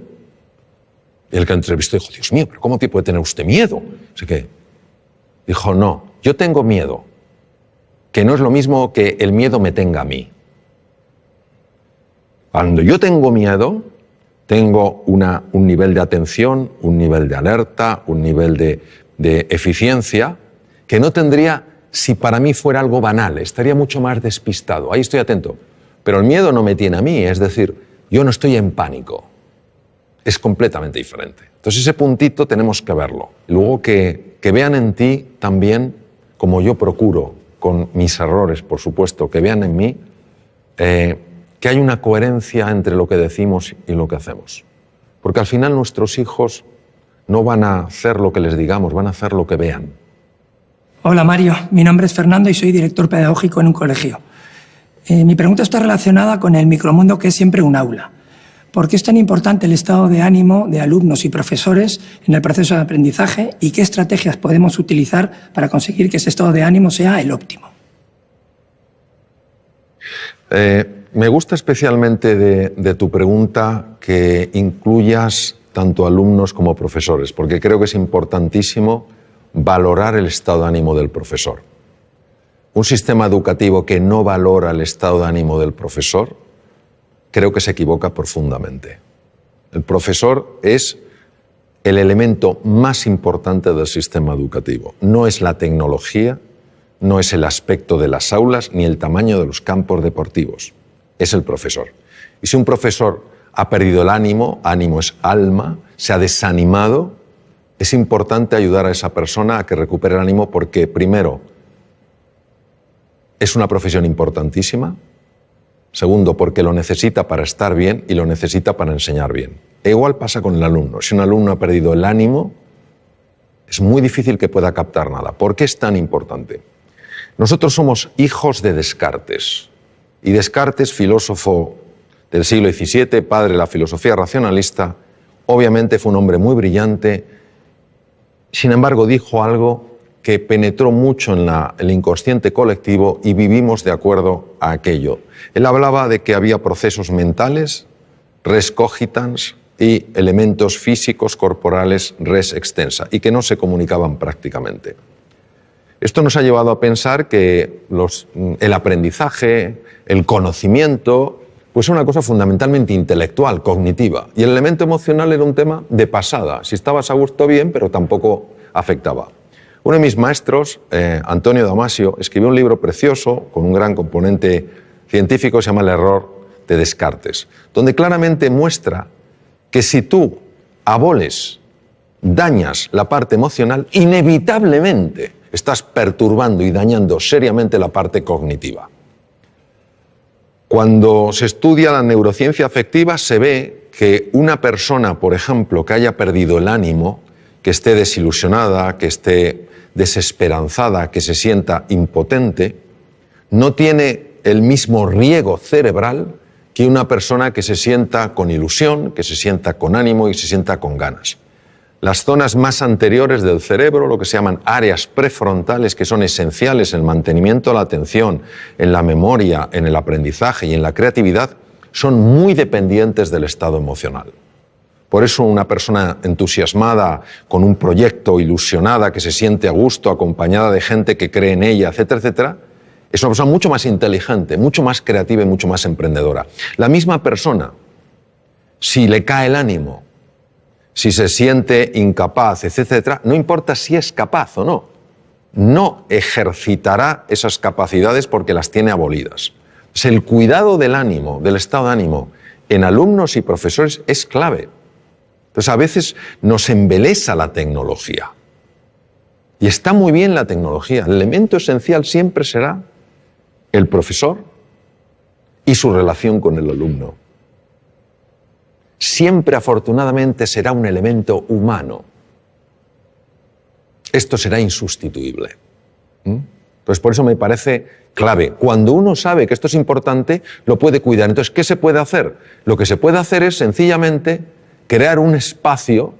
Y el que entrevistó dijo, Dios mío, ¿pero cómo puede tener usted miedo? Así que dijo, no, yo tengo miedo, que no es lo mismo que el miedo me tenga a mí. Cuando yo tengo miedo, tengo un nivel de atención, un nivel de alerta, un nivel de eficiencia que no tendría si para mí fuera algo banal, estaría mucho más despistado. Ahí estoy atento. Pero el miedo no me tiene a mí, es decir, yo no estoy en pánico. Es completamente diferente. Entonces ese puntito tenemos que verlo. Luego que vean en ti también, como yo procuro, con mis errores, por supuesto, que vean en mí que hay una coherencia entre lo que decimos y lo que hacemos. Porque al final nuestros hijos no van a hacer lo que les digamos, van a hacer lo que vean. Hola Mario, mi nombre es Fernando y soy director pedagógico en un colegio. Mi pregunta está relacionada con el micromundo que es siempre un aula. ¿Por qué es tan importante el estado de ánimo de alumnos y profesores en el proceso de aprendizaje y qué estrategias podemos utilizar para conseguir que ese estado de ánimo sea el óptimo? Me gusta especialmente de tu pregunta que incluyas tanto alumnos como profesores, porque creo que es importantísimo valorar el estado de ánimo del profesor. Un sistema educativo que no valora el estado de ánimo del profesor, creo que se equivoca profundamente. El profesor es el elemento más importante del sistema educativo. No es la tecnología, no es el aspecto de las aulas, ni el tamaño de los campos deportivos. Es el profesor. Y si un profesor ha perdido el ánimo, ánimo es alma, se ha desanimado, es importante ayudar a esa persona a que recupere el ánimo porque, primero, es una profesión importantísima. Segundo, porque lo necesita para estar bien y lo necesita para enseñar bien. E igual pasa con el alumno. Si un alumno ha perdido el ánimo, es muy difícil que pueda captar nada. ¿Por qué es tan importante? Nosotros somos hijos de Descartes. Y Descartes, filósofo del siglo XVII, padre de la filosofía racionalista, obviamente fue un hombre muy brillante. Sin embargo, dijo algo que penetró mucho en el inconsciente colectivo y vivimos de acuerdo a aquello. Él hablaba de que había procesos mentales, res cogitans, y elementos físicos corporales, res extensa, y que no se comunicaban prácticamente. Esto nos ha llevado a pensar que el aprendizaje, el conocimiento, pues es una cosa fundamentalmente intelectual, cognitiva, y el elemento emocional era un tema de pasada. Si estabas a gusto, bien, pero tampoco afectaba. Uno de mis maestros, Antonio Damasio, escribió un libro precioso con un gran componente científico, se llama El error de Descartes, donde claramente muestra que si tú aboles, dañas la parte emocional, inevitablemente estás perturbando y dañando seriamente la parte cognitiva. Cuando se estudia la neurociencia afectiva se ve que una persona, por ejemplo, que haya perdido el ánimo, que esté desilusionada, que esté desesperanzada, que se sienta impotente, no tiene el mismo riego cerebral que una persona que se sienta con ilusión, que se sienta con ánimo y se sienta con ganas. Las zonas más anteriores del cerebro, lo que se llaman áreas prefrontales, que son esenciales en el mantenimiento de la atención, en la memoria, en el aprendizaje y en la creatividad, son muy dependientes del estado emocional. Por eso una persona entusiasmada, con un proyecto, ilusionada, que se siente a gusto, acompañada de gente que cree en ella, etcétera, etcétera, es una persona mucho más inteligente, mucho más creativa y mucho más emprendedora. La misma persona, si le cae el ánimo, si se siente incapaz, etcétera, no importa si es capaz o no, no ejercitará esas capacidades porque las tiene abolidas. El cuidado del ánimo, del estado de ánimo, en alumnos y profesores es clave. Entonces, a veces nos embelesa la tecnología. Y está muy bien la tecnología. El elemento esencial siempre será el profesor y su relación con el alumno. Siempre, afortunadamente, será un elemento humano. Esto será insustituible. Entonces, por eso me parece clave. Cuando uno sabe que esto es importante, lo puede cuidar. Entonces, ¿qué se puede hacer? Lo que se puede hacer es, sencillamente, crear un espacio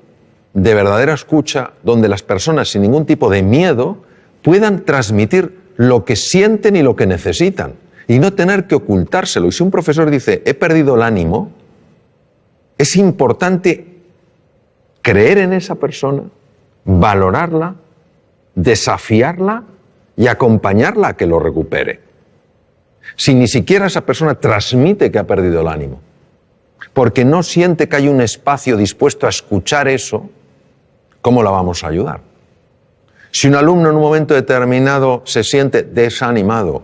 de verdadera escucha donde las personas, sin ningún tipo de miedo, puedan transmitir lo que sienten y lo que necesitan, y no tener que ocultárselo. Y si un profesor dice, he perdido el ánimo, es importante creer en esa persona, valorarla, desafiarla y acompañarla a que lo recupere. Si ni siquiera esa persona transmite que ha perdido el ánimo, porque no siente que hay un espacio dispuesto a escuchar eso, ¿cómo la vamos a ayudar? Si un alumno en un momento determinado se siente desanimado,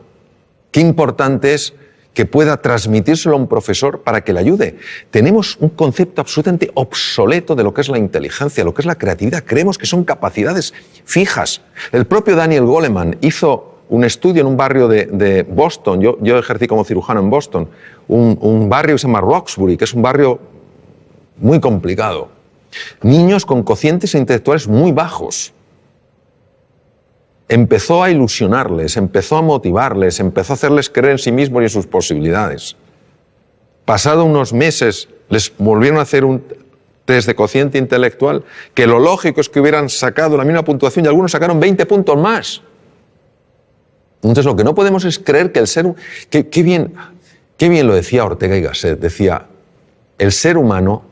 qué importante es que pueda transmitírselo a un profesor para que le ayude. Tenemos un concepto absolutamente obsoleto de lo que es la inteligencia, lo que es la creatividad. Creemos que son capacidades fijas. El propio Daniel Goleman hizo un estudio en un barrio de Boston. Yo ejercí como cirujano en Boston. Un barrio que se llama Roxbury, que es un barrio muy complicado. Niños con cocientes intelectuales muy bajos. Empezó a ilusionarles, empezó a motivarles, empezó a hacerles creer en sí mismos y en sus posibilidades. Pasado unos meses, les volvieron a hacer un test de cociente intelectual, que lo lógico es que hubieran sacado la misma puntuación y algunos sacaron 20 puntos más. Entonces, lo que no podemos es creer que el ser... Qué bien lo decía Ortega y Gasset. Decía, el ser humano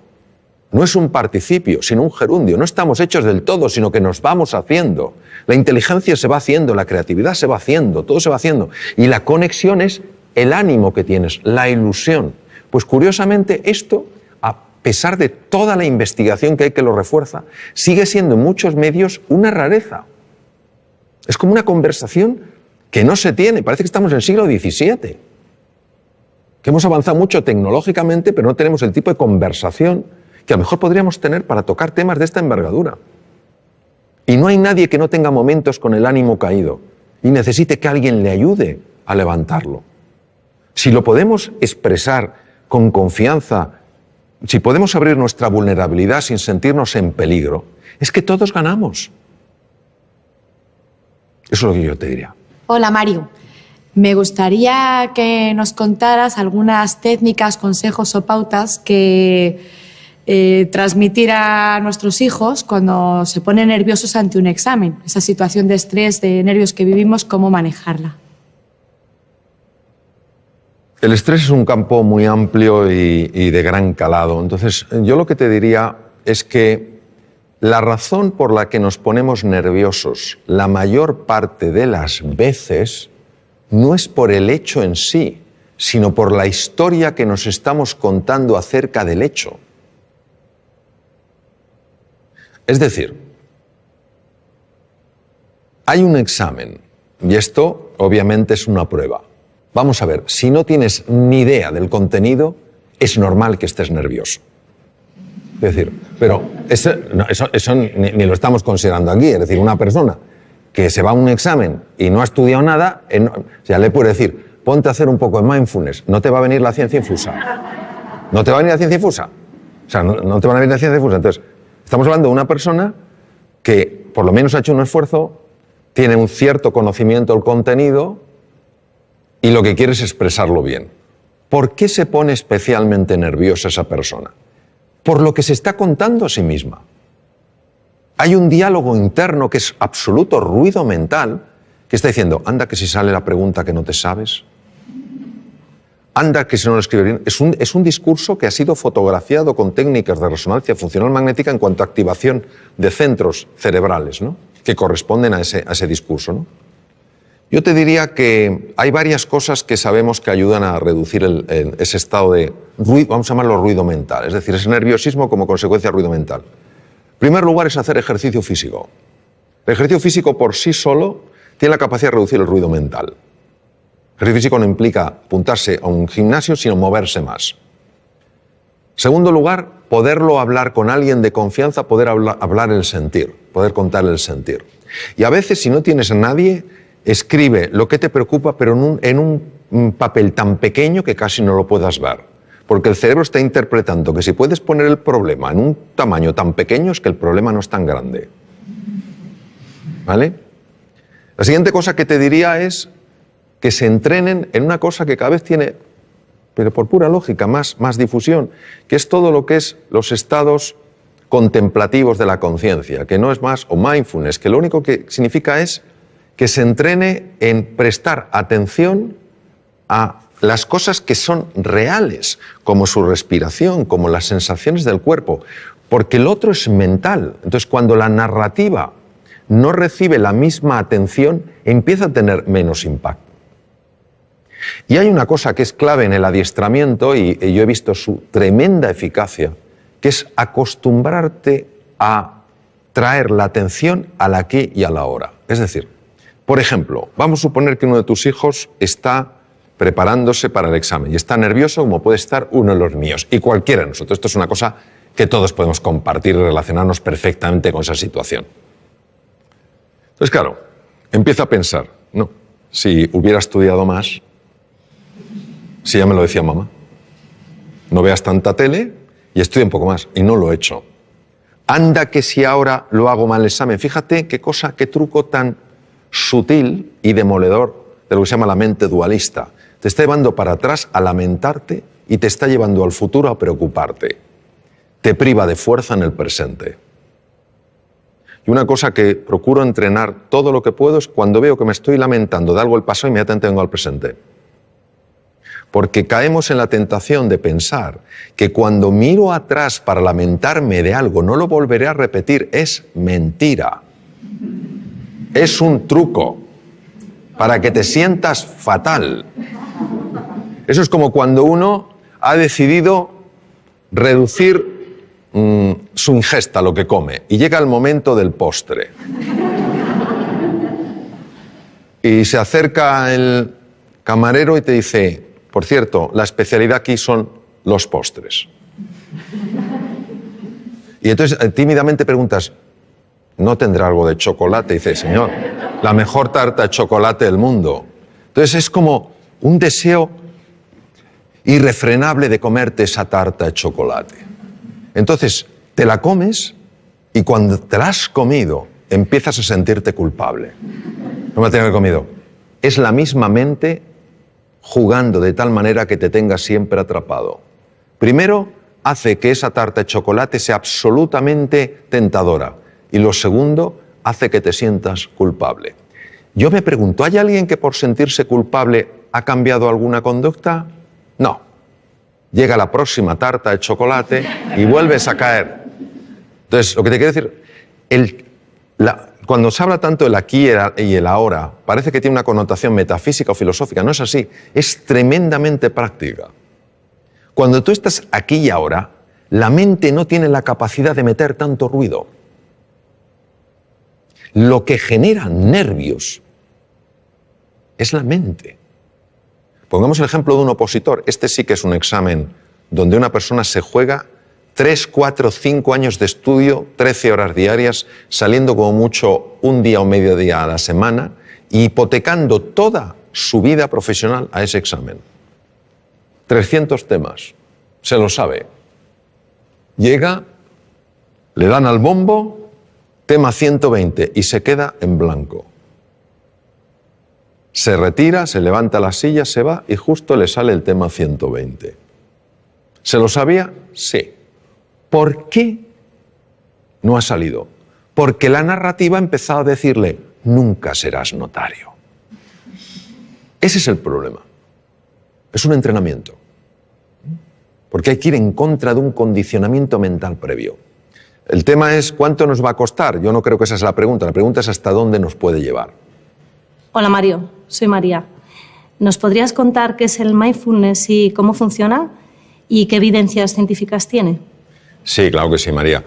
no es un participio, sino un gerundio. No estamos hechos del todo, sino que nos vamos haciendo. La inteligencia se va haciendo, la creatividad se va haciendo, todo se va haciendo. Y la conexión es el ánimo que tienes, la ilusión. Pues curiosamente esto, a pesar de toda la investigación que hay que lo refuerza, sigue siendo en muchos medios una rareza. Es como una conversación que no se tiene. Parece que estamos en el siglo XVII. Que hemos avanzado mucho tecnológicamente, pero no tenemos el tipo de conversación que a lo mejor podríamos tener para tocar temas de esta envergadura. Y no hay nadie que no tenga momentos con el ánimo caído y necesite que alguien le ayude a levantarlo. Si lo podemos expresar con confianza, si podemos abrir nuestra vulnerabilidad sin sentirnos en peligro, es que todos ganamos. Eso es lo que yo te diría. Hola, Mario. Me gustaría que nos contaras algunas técnicas, consejos o pautas que transmitir a nuestros hijos cuando se ponen nerviosos ante un examen. Esa situación de estrés, de nervios que vivimos, ¿cómo manejarla? El estrés es un campo muy amplio y de gran calado. Entonces, yo lo que te diría es que la razón por la que nos ponemos nerviosos la mayor parte de las veces no es por el hecho en sí, sino por la historia que nos estamos contando acerca del hecho. Es decir, hay un examen y esto obviamente es una prueba. Vamos a ver, si no tienes ni idea del contenido, es normal que estés nervioso. Es decir, pero eso ni lo estamos considerando aquí. Es decir, una persona que se va a un examen y no ha estudiado nada, le puede decir, ponte a hacer un poco de mindfulness. No te va a venir la ciencia infusa. No te va a venir la ciencia infusa. O sea, no te van a venir la ciencia infusa. Entonces, estamos hablando de una persona que por lo menos ha hecho un esfuerzo, tiene un cierto conocimiento del contenido y lo que quiere es expresarlo bien. ¿Por qué se pone especialmente nerviosa esa persona? Por lo que se está contando a sí misma. Hay un diálogo interno que es absoluto ruido mental que está diciendo, anda que si sale la pregunta que no te sabes, anda que si no lo escribes bien. Es un discurso que ha sido fotografiado con técnicas de resonancia funcional magnética en cuanto a activación de centros cerebrales, ¿no?, que corresponden a ese discurso, ¿no? Yo te diría que hay varias cosas que sabemos que ayudan a reducir ese estado de ruido, vamos a llamarlo ruido mental, es decir, ese nerviosismo como consecuencia de ruido mental. En primer lugar es hacer ejercicio físico. El ejercicio físico por sí solo tiene la capacidad de reducir el ruido mental. El ejercicio físico no implica apuntarse a un gimnasio, sino moverse más. Segundo lugar, poderlo hablar con alguien de confianza, poder hablar el sentir, poder contar el sentir. Y a veces, si no tienes a nadie, escribe lo que te preocupa, pero en un papel tan pequeño que casi no lo puedas ver. Porque el cerebro está interpretando que si puedes poner el problema en un tamaño tan pequeño es que el problema no es tan grande. ¿Vale? La siguiente cosa que te diría es que se entrenen en una cosa que cada vez tiene, pero por pura lógica, más difusión, que es todo lo que es los estados contemplativos de la conciencia, que no es más, o mindfulness, que lo único que significa es que se entrene en prestar atención a las cosas que son reales, como su respiración, como las sensaciones del cuerpo, porque el otro es mental. Entonces, cuando la narrativa no recibe la misma atención, empieza a tener menos impacto. Y hay una cosa que es clave en el adiestramiento, y yo he visto su tremenda eficacia, que es acostumbrarte a traer la atención al aquí y a la ahora. Es decir, por ejemplo, vamos a suponer que uno de tus hijos está preparándose para el examen y está nervioso como puede estar uno de los míos y cualquiera de nosotros. Esto es una cosa que todos podemos compartir y relacionarnos perfectamente con esa situación. Entonces, claro, empieza a pensar, no, si hubiera estudiado más, si ya me lo decía mamá, no veas tanta tele y estudia un poco más, y no lo he hecho. Anda que si ahora lo hago mal el examen, fíjate qué cosa, qué truco tan sutil y demoledor de lo que se llama la mente dualista. Te está llevando para atrás a lamentarte y te está llevando al futuro a preocuparte. Te priva de fuerza en el presente. Y una cosa que procuro entrenar todo lo que puedo es cuando veo que me estoy lamentando de algo del pasado, inmediatamente vengo al presente. Porque caemos en la tentación de pensar que cuando miro atrás para lamentarme de algo no lo volveré a repetir. Es mentira. Es un truco para que te sientas fatal. Eso es como cuando uno ha decidido reducir su ingesta, lo que come, y llega el momento del postre. Y se acerca el camarero y te dice, por cierto, la especialidad aquí son los postres. Y entonces tímidamente preguntas, ¿no tendrá algo de chocolate? Y dice, señor, la mejor tarta de chocolate del mundo. Entonces es como un deseo irrefrenable de comerte esa tarta de chocolate. Entonces te la comes y cuando te la has comido empiezas a sentirte culpable. No me la tengo que haber comido. Es la misma mente jugando de tal manera que te tenga siempre atrapado. Primero, hace que esa tarta de chocolate sea absolutamente tentadora. Y lo segundo, hace que te sientas culpable. Yo me pregunto, ¿hay alguien que por sentirse culpable ha cambiado alguna conducta? No. Llega la próxima tarta de chocolate y vuelves a caer. Entonces, lo que te quiero decir, cuando se habla tanto del aquí y el ahora, parece que tiene una connotación metafísica o filosófica. No es así, es tremendamente práctica. Cuando tú estás aquí y ahora, la mente no tiene la capacidad de meter tanto ruido. Lo que genera nervios es la mente. Pongamos el ejemplo de un opositor. Este sí que es un examen donde una persona se juega 3, 4, 5 años de estudio, 13 horas diarias, saliendo como mucho un día o medio día a la semana, y hipotecando toda su vida profesional a ese examen. 300 temas, se lo sabe. Llega, le dan al bombo, tema 120 y se queda en blanco. Se retira, se levanta la silla, se va y justo le sale el tema 120. ¿Se lo sabía? Sí. ¿Por qué no ha salido? Porque la narrativa ha empezado a decirle, nunca serás notario. Ese es el problema. Es un entrenamiento. Porque hay que ir en contra de un condicionamiento mental previo. El tema es, ¿cuánto nos va a costar? Yo no creo que esa es la pregunta. La pregunta es hasta dónde nos puede llevar. Hola Mario, soy María. ¿Nos podrías contar qué es el mindfulness y cómo funciona? ¿Y qué evidencias científicas tiene? Sí, claro que sí, María.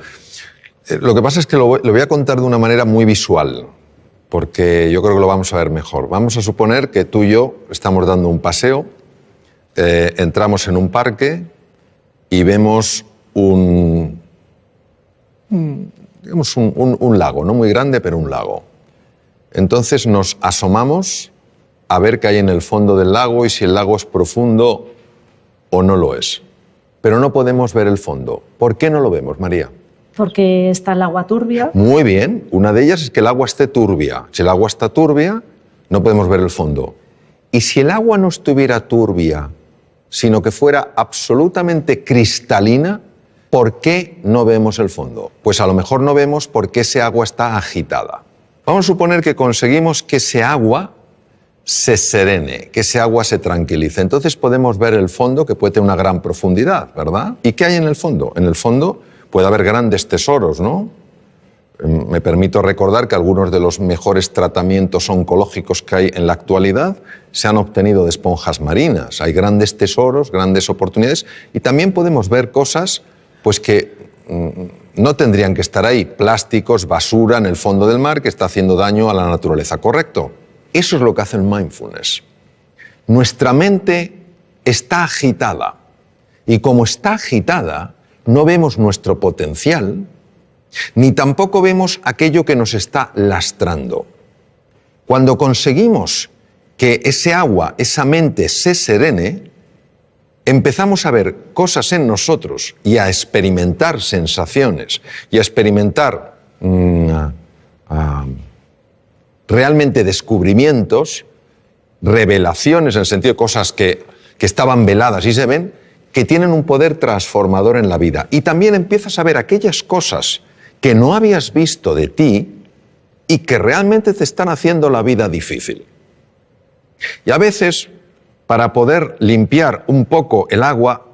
Lo que pasa es que lo voy a contar de una manera muy visual, porque yo creo que lo vamos a ver mejor. Vamos a suponer que tú y yo estamos dando un paseo, entramos en un parque y vemos un lago, no muy grande, pero un lago. Entonces nos asomamos a ver qué hay en el fondo del lago y si el lago es profundo o no lo es. Pero no podemos ver el fondo. ¿Por qué no lo vemos, María? Porque está el agua turbia. Muy bien. Una de ellas es que el agua esté turbia. Si el agua está turbia, no podemos ver el fondo. Y si el agua no estuviera turbia, sino que fuera absolutamente cristalina, ¿por qué no vemos el fondo? Pues a lo mejor no vemos porque ese agua está agitada. Vamos a suponer que conseguimos que ese agua se serene, que ese agua se tranquilice. Entonces podemos ver el fondo, que puede tener una gran profundidad, ¿verdad? ¿Y qué hay en el fondo? En el fondo puede haber grandes tesoros, ¿no? Me permito recordar que algunos de los mejores tratamientos oncológicos que hay en la actualidad se han obtenido de esponjas marinas. Hay grandes tesoros, grandes oportunidades, y también podemos ver cosas pues que no tendrían que estar ahí, plásticos, basura en el fondo del mar que está haciendo daño a la naturaleza, ¿correcto? Eso es lo que hace el mindfulness. Nuestra mente está agitada y como está agitada, no vemos nuestro potencial ni tampoco vemos aquello que nos está lastrando. Cuando conseguimos que ese agua, esa mente se serene, empezamos a ver cosas en nosotros y a experimentar sensaciones y a experimentar realmente descubrimientos, revelaciones, en el sentido de cosas que estaban veladas y se ven, que tienen un poder transformador en la vida. Y también empiezas a ver aquellas cosas que no habías visto de ti y que realmente te están haciendo la vida difícil. Y a veces, para poder limpiar un poco el agua,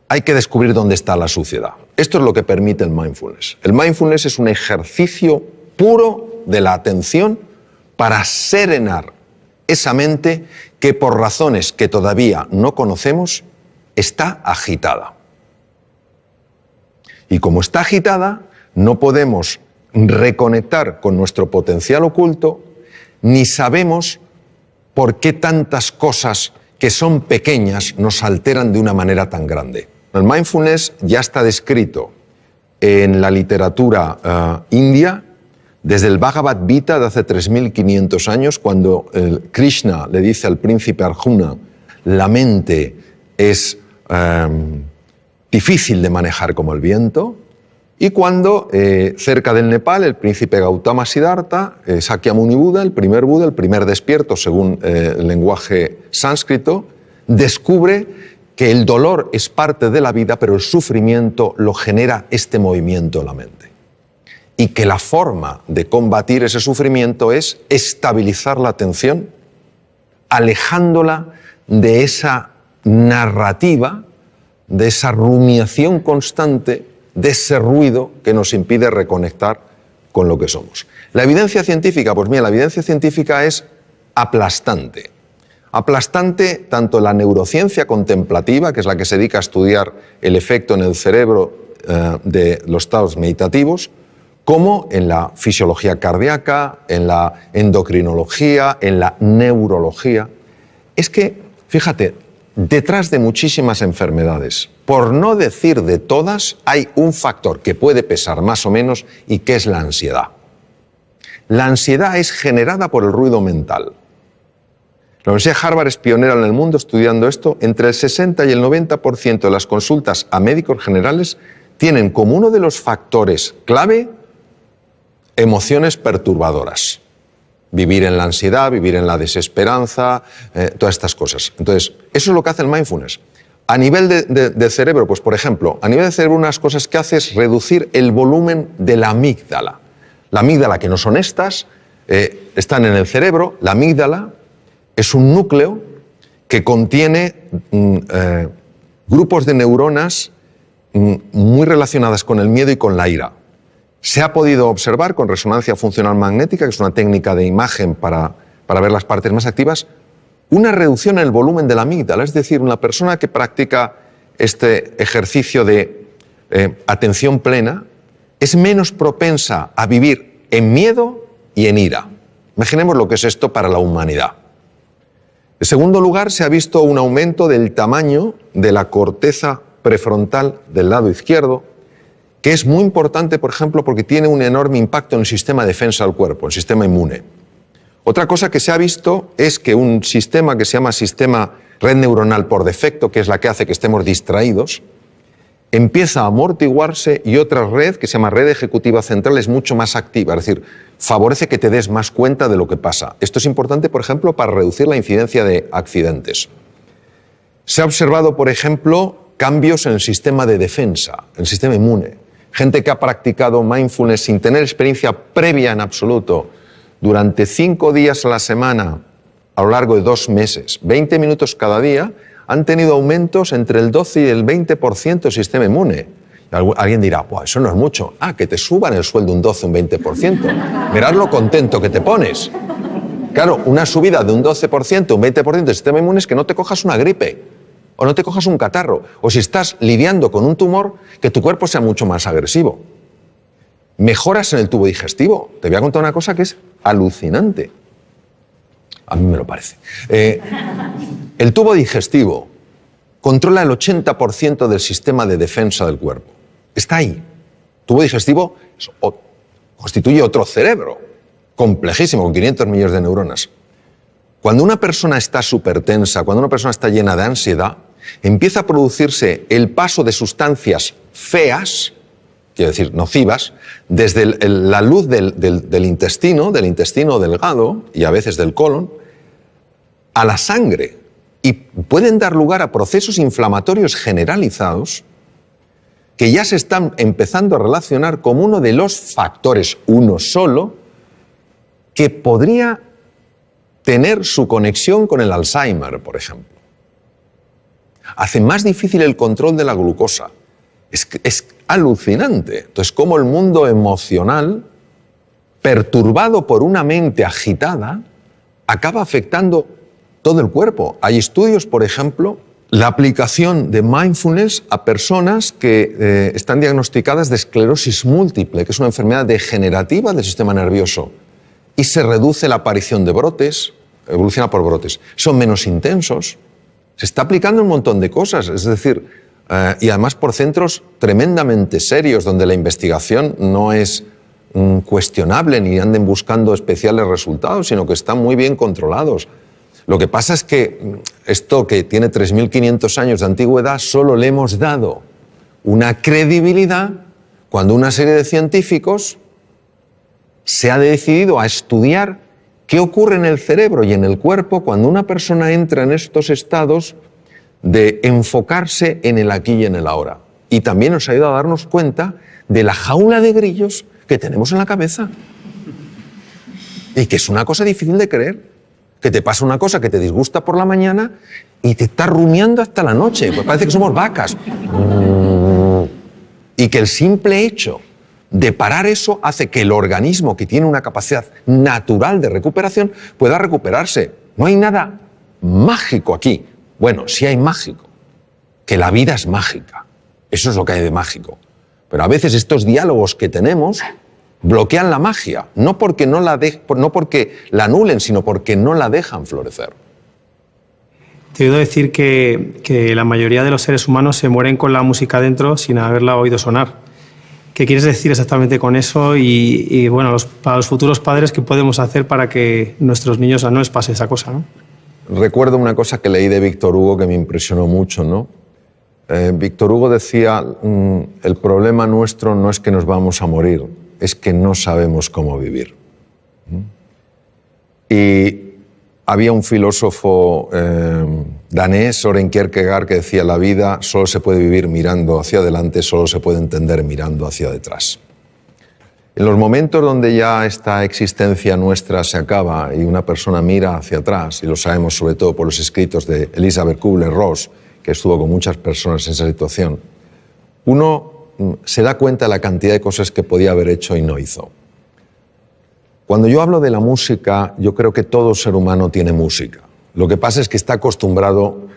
hay que descubrir dónde está la suciedad. Esto es lo que permite el mindfulness. El mindfulness es un ejercicio puro de la atención para serenar esa mente que por razones que todavía no conocemos está agitada. Y como está agitada, no podemos reconectar con nuestro potencial oculto, ni sabemos por qué tantas cosas que son pequeñas nos alteran de una manera tan grande. El mindfulness ya está descrito en la literatura india desde el Bhagavad Gita de hace 3.500 años, cuando Krishna le dice al príncipe Arjuna, la mente es difícil de manejar como el viento, y cuando cerca del Nepal el príncipe Gautama Siddhartha, Sakyamuni Buda, el primer despierto según el lenguaje sánscrito, descubre que el dolor es parte de la vida, pero el sufrimiento lo genera este movimiento de la mente. Y que la forma de combatir ese sufrimiento es estabilizar la atención, alejándola de esa narrativa, de esa rumiación constante, de ese ruido que nos impide reconectar con lo que somos. La evidencia científica, pues mira, la evidencia científica es aplastante. Aplastante tanto la neurociencia contemplativa, que es la que se dedica a estudiar el efecto en el cerebro de los estados meditativos, como en la fisiología cardíaca, en la endocrinología, en la neurología. Es que, fíjate, detrás de muchísimas enfermedades, por no decir de todas, hay un factor que puede pesar más o menos y que es la ansiedad. La ansiedad es generada por el ruido mental. La Universidad de Harvard es pionera en el mundo estudiando esto. Entre el 60 y el 90% de las consultas a médicos generales tienen como uno de los factores clave emociones perturbadoras. Vivir en la ansiedad, vivir en la desesperanza, todas estas cosas. Entonces, eso es lo que hace el mindfulness. A nivel de cerebro, pues por ejemplo, a nivel de cerebro unas cosas que hace es reducir el volumen de la amígdala. La amígdala, que no son estas, están en el cerebro. La amígdala es un núcleo que contiene grupos de neuronas muy relacionadas con el miedo y con la ira. Se ha podido observar con resonancia funcional magnética, que es una técnica de imagen para ver las partes más activas, una reducción en el volumen de la amígdala. Es decir, una persona que practica este ejercicio de atención plena es menos propensa a vivir en miedo y en ira. Imaginemos lo que es esto para la humanidad. En segundo lugar, se ha visto un aumento del tamaño de la corteza prefrontal del lado izquierdo, que es muy importante, por ejemplo, porque tiene un enorme impacto en el sistema de defensa del cuerpo, el sistema inmune. Otra cosa que se ha visto es que un sistema que se llama sistema red neuronal por defecto, que es la que hace que estemos distraídos, empieza a amortiguarse, y otra red, que se llama red ejecutiva central, es mucho más activa, es decir, favorece que te des más cuenta de lo que pasa. Esto es importante, por ejemplo, para reducir la incidencia de accidentes. Se ha observado, por ejemplo, cambios en el sistema de defensa, en el sistema inmune. Gente que ha practicado mindfulness sin tener experiencia previa en absoluto, durante 5 días a la semana, a lo largo de 2 meses, 20 minutos cada día, han tenido aumentos entre el 12 y el 20% del sistema inmune. Alguien dirá, pues eso no es mucho. Ah, que te suban el sueldo un 12, un 20%. Mirad lo contento que te pones. Claro, una subida de un 12%, un 20% del sistema inmune es que no te cojas una gripe, o no te cojas un catarro, o si estás lidiando con un tumor, que tu cuerpo sea mucho más agresivo. Mejoras en el tubo digestivo. Te voy a contar una cosa que es alucinante. A mí me lo parece. El tubo digestivo controla el 80% del sistema de defensa del cuerpo. Está ahí. El tubo digestivo constituye otro cerebro, complejísimo, con 500 millones de neuronas. Cuando una persona está súper tensa, cuando una persona está llena de ansiedad, empieza a producirse el paso de sustancias feas, quiero decir, nocivas, desde la luz del intestino delgado y a veces del colon, a la sangre, y pueden dar lugar a procesos inflamatorios generalizados que ya se están empezando a relacionar como uno de los factores, uno solo, que podría tener su conexión con el Alzheimer, por ejemplo. Hace más difícil el control de la glucosa. Es alucinante. Entonces, cómo el mundo emocional, perturbado por una mente agitada, acaba afectando todo el cuerpo. Hay estudios, por ejemplo, la aplicación de mindfulness a personas que están diagnosticadas de esclerosis múltiple, que es una enfermedad degenerativa del sistema nervioso, y se reduce la aparición de brotes, evoluciona por brotes. Son menos intensos. Se está aplicando un montón de cosas, es decir, y además por centros tremendamente serios, donde la investigación no es cuestionable ni anden buscando especiales resultados, sino que están muy bien controlados. Lo que pasa es que esto, que tiene 3.500 años de antigüedad, solo le hemos dado una credibilidad cuando una serie de científicos se ha decidido a estudiar qué ocurre en el cerebro y en el cuerpo cuando una persona entra en estos estados de enfocarse en el aquí y en el ahora. Y también nos ha ayudado a darnos cuenta de la jaula de grillos que tenemos en la cabeza. Y que es una cosa difícil de creer. Que te pasa una cosa que te disgusta por la mañana y te está rumiando hasta la noche. Pues parece que somos vacas. Y que el simple hecho de parar eso hace que el organismo, que tiene una capacidad natural de recuperación, pueda recuperarse. No hay nada mágico aquí. Bueno, sí hay mágico, que la vida es mágica. Eso es lo que hay de mágico. Pero a veces estos diálogos que tenemos bloquean la magia, no porque la anulen, sino porque no la dejan florecer. Te he oído decir que la mayoría de los seres humanos se mueren con la música dentro sin haberla oído sonar. ¿Qué quieres decir exactamente con eso? Bueno, para los futuros padres, ¿qué podemos hacer para que nuestros niños no les pase esa cosa, ¿no? recuerdo una cosa que leí de Víctor Hugo que me impresionó mucho, ¿no? Víctor Hugo decía, el problema nuestro no es que nos vamos a morir, es que no sabemos cómo vivir. Y había un filósofo danés, Søren Kierkegaard, que decía, la vida solo se puede vivir mirando hacia adelante, solo se puede entender mirando hacia detrás. En los momentos donde ya esta existencia nuestra se acaba y una persona mira hacia atrás, y lo sabemos sobre todo por los escritos de Elisabeth Kubler-Ross, que estuvo con muchas personas en esa situación, uno se da cuenta de la cantidad de cosas que podía haber hecho y no hizo. Cuando yo hablo de la música, yo creo que todo ser humano tiene música. Lo que pasa es que está acostumbrado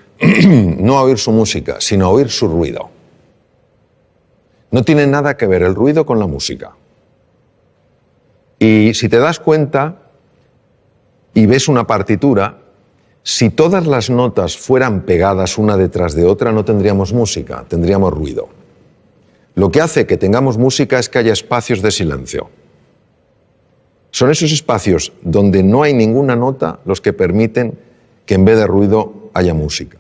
no a oír su música, sino a oír su ruido. No tiene nada que ver el ruido con la música. Y si te das cuenta y ves una partitura, si todas las notas fueran pegadas una detrás de otra, no tendríamos música, tendríamos ruido. Lo que hace que tengamos música es que haya espacios de silencio. Son esos espacios donde no hay ninguna nota los que permiten que en vez de ruido haya música.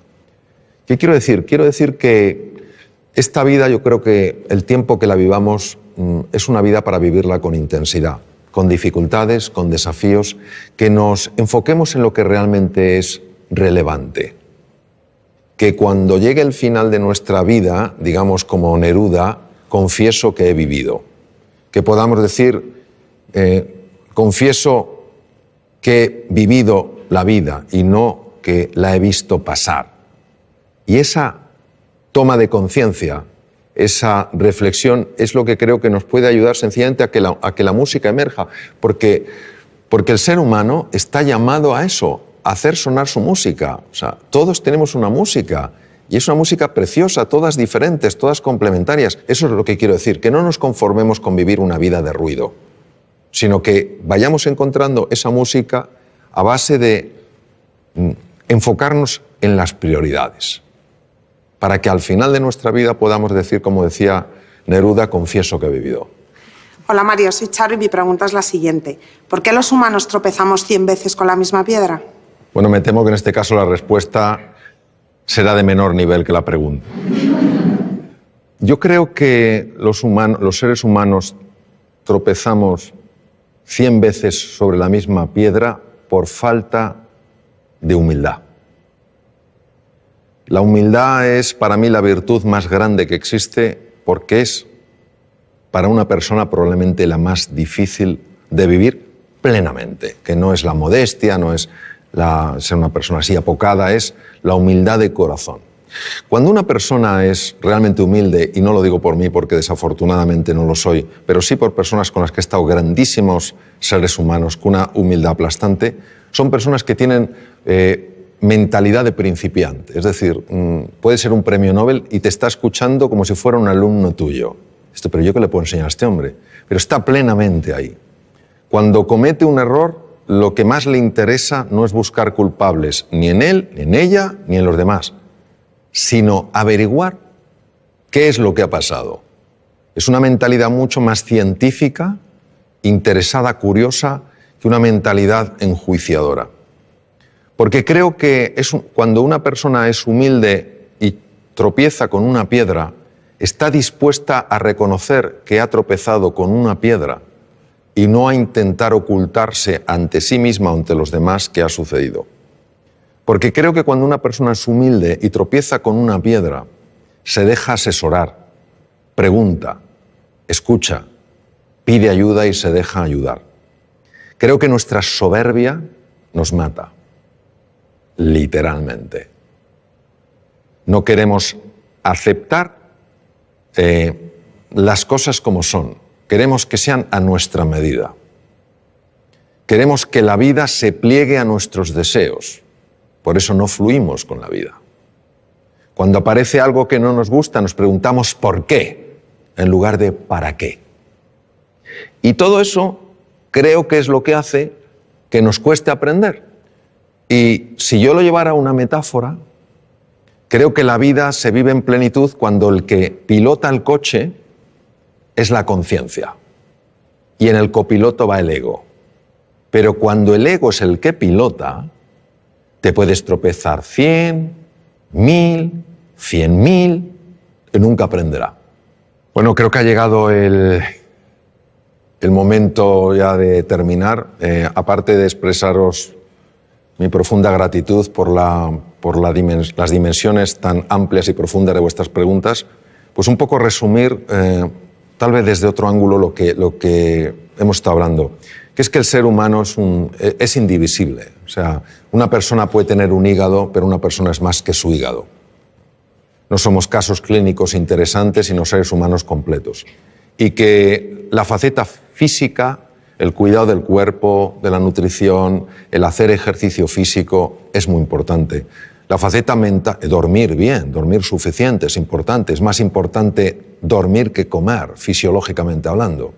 ¿Qué quiero decir? Quiero decir que esta vida, yo creo que el tiempo que la vivamos es una vida para vivirla con intensidad, con dificultades, con desafíos, que nos enfoquemos en lo que realmente es relevante. Que cuando llegue el final de nuestra vida, digamos como Neruda, confieso que he vivido. Que podamos decir, confieso que he vivido la vida y no que la he visto pasar. Y esa toma de conciencia, esa reflexión es lo que creo que nos puede ayudar sencillamente a que la música emerja, porque el ser humano está llamado a eso, a hacer sonar su música. O sea, todos tenemos una música y es una música preciosa, todas diferentes, todas complementarias. Eso es lo que quiero decir, que no nos conformemos con vivir una vida de ruido, sino que vayamos encontrando esa música a base de enfocarnos en las prioridades, para que al final de nuestra vida podamos decir, como decía Neruda, confieso que he vivido. Hola Mario, soy Charo y mi pregunta es la siguiente. ¿Por qué los humanos tropezamos 100 veces con la misma piedra? Bueno, me temo que en este caso la respuesta será de menor nivel que la pregunta. Yo creo que los seres humanos tropezamos 100 veces sobre la misma piedra por falta de humildad. La humildad es para mí la virtud más grande que existe porque es para una persona probablemente la más difícil de vivir plenamente, que no es la modestia, no es ser una persona así apocada, es la humildad de corazón. Cuando una persona es realmente humilde, y no lo digo por mí porque desafortunadamente no lo soy, pero sí por personas con las que he estado, grandísimos seres humanos con una humildad aplastante, son personas que tienen mentalidad de principiante. Es decir, puede ser un premio Nobel y te está escuchando como si fuera un alumno tuyo. Pero ¿yo qué le puedo enseñar a este hombre? Pero está plenamente ahí. Cuando comete un error, lo que más le interesa no es buscar culpables ni en él, ni en ella, ni en los demás, sino averiguar qué es lo que ha pasado. Es una mentalidad mucho más científica, interesada, curiosa, que una mentalidad enjuiciadora. Porque creo que cuando una persona es humilde y tropieza con una piedra, está dispuesta a reconocer que ha tropezado con una piedra y no a intentar ocultarse ante sí misma o ante los demás qué ha sucedido. Porque creo que cuando una persona es humilde y tropieza con una piedra, se deja asesorar, pregunta, escucha, pide ayuda y se deja ayudar. Creo que nuestra soberbia nos mata. Literalmente. No queremos aceptar las cosas como son. Queremos que sean a nuestra medida. Queremos que la vida se pliegue a nuestros deseos. Por eso no fluimos con la vida. Cuando aparece algo que no nos gusta, nos preguntamos ¿por qué? En lugar de ¿para qué? Y todo eso creo que es lo que hace que nos cueste aprender. Y si yo lo llevara a una metáfora, creo que la vida se vive en plenitud cuando el que pilota el coche es la conciencia y en el copiloto va el ego. Pero cuando el ego es el que pilota, Te puedes tropezar 100, 1000, 100.000 y nunca aprenderá. Bueno, creo que ha llegado el momento ya de terminar. Aparte de expresaros mi profunda gratitud por las dimensiones tan amplias y profundas de vuestras preguntas, pues un poco resumir, tal vez desde otro ángulo, lo que hemos estado hablando, que es que el ser humano es indivisible. O sea, una persona puede tener un hígado, pero una persona es más que su hígado. No somos casos clínicos interesantes, sino seres humanos completos. Y que la faceta física, el cuidado del cuerpo, de la nutrición, el hacer ejercicio físico es muy importante. La faceta mental, dormir bien, dormir suficiente es importante. Es más importante dormir que comer, fisiológicamente hablando.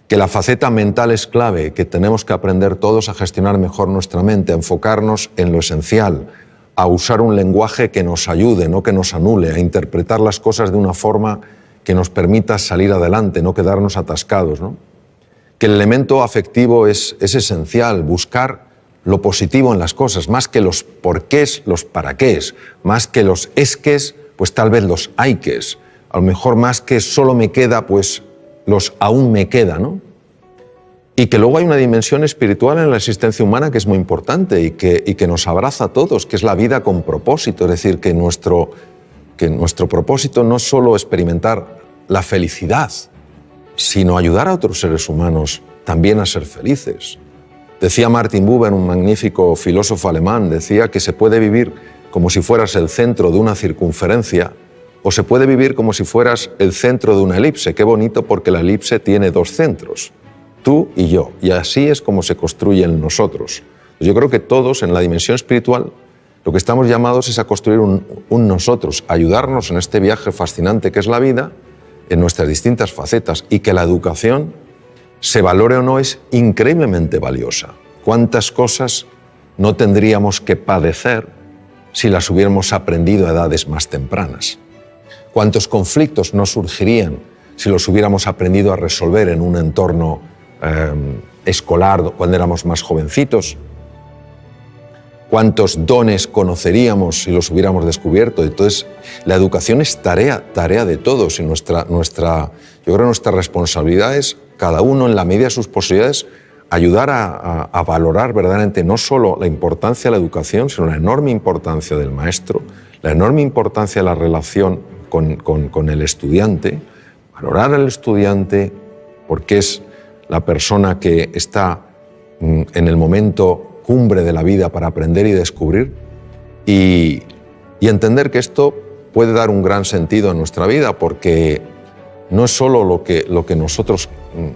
Que la faceta mental es clave, que tenemos que aprender todos a gestionar mejor nuestra mente, a enfocarnos en lo esencial, a usar un lenguaje que nos ayude, no que nos anule, a interpretar las cosas de una forma que nos permita salir adelante, no quedarnos atascados, ¿no? Que el elemento afectivo es esencial, buscar lo positivo en las cosas, más que los porqués, los paraqués, más que los esques, pues tal vez los hayques, a lo mejor más que solo me queda, pues los aún me queda, ¿no? Y que luego hay una dimensión espiritual en la existencia humana que es muy importante y que nos abraza a todos, que es la vida con propósito, es decir, que nuestro propósito no es solo experimentar la felicidad, sino ayudar a otros seres humanos también a ser felices. Decía Martin Buber, un magnífico filósofo alemán, decía que se puede vivir como si fueras el centro de una circunferencia o se puede vivir como si fueras el centro de una elipse. Qué bonito, porque la elipse tiene dos centros, tú y yo, y así es como se construyen nosotros. Yo creo que todos en la dimensión espiritual lo que estamos llamados es a construir un nosotros, ayudarnos en este viaje fascinante que es la vida, en nuestras distintas facetas, y que la educación, se valore o no, es increíblemente valiosa. ¿Cuántas cosas no tendríamos que padecer si las hubiéramos aprendido a edades más tempranas? ¿Cuántos conflictos no surgirían si los hubiéramos aprendido a resolver en un entorno escolar cuando éramos más jovencitos? ¿Cuántos dones conoceríamos si los hubiéramos descubierto? Entonces, la educación es tarea de todos y yo creo que nuestra responsabilidad es, cada uno en la medida de sus posibilidades, ayudar a valorar verdaderamente no solo la importancia de la educación, sino la enorme importancia del maestro, la enorme importancia de la relación con el estudiante, valorar al estudiante porque es la persona que está en el momento cumbre de la vida para aprender y descubrir, y entender que esto puede dar un gran sentido a nuestra vida, porque no es solo lo que nosotros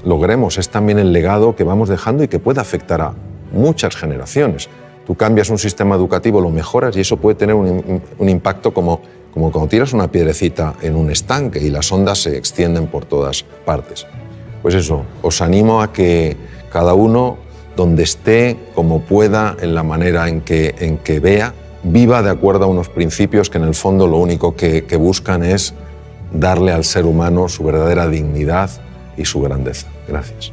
logremos, es también el legado que vamos dejando y que puede afectar a muchas generaciones. Tú cambias un sistema educativo, lo mejoras y eso puede tener un impacto como cuando tiras una piedrecita en un estanque y las ondas se extienden por todas partes. Pues eso, os animo a que cada uno, donde esté, como pueda, en la manera en que vea, viva de acuerdo a unos principios que en el fondo lo único que buscan es darle al ser humano su verdadera dignidad y su grandeza. Gracias.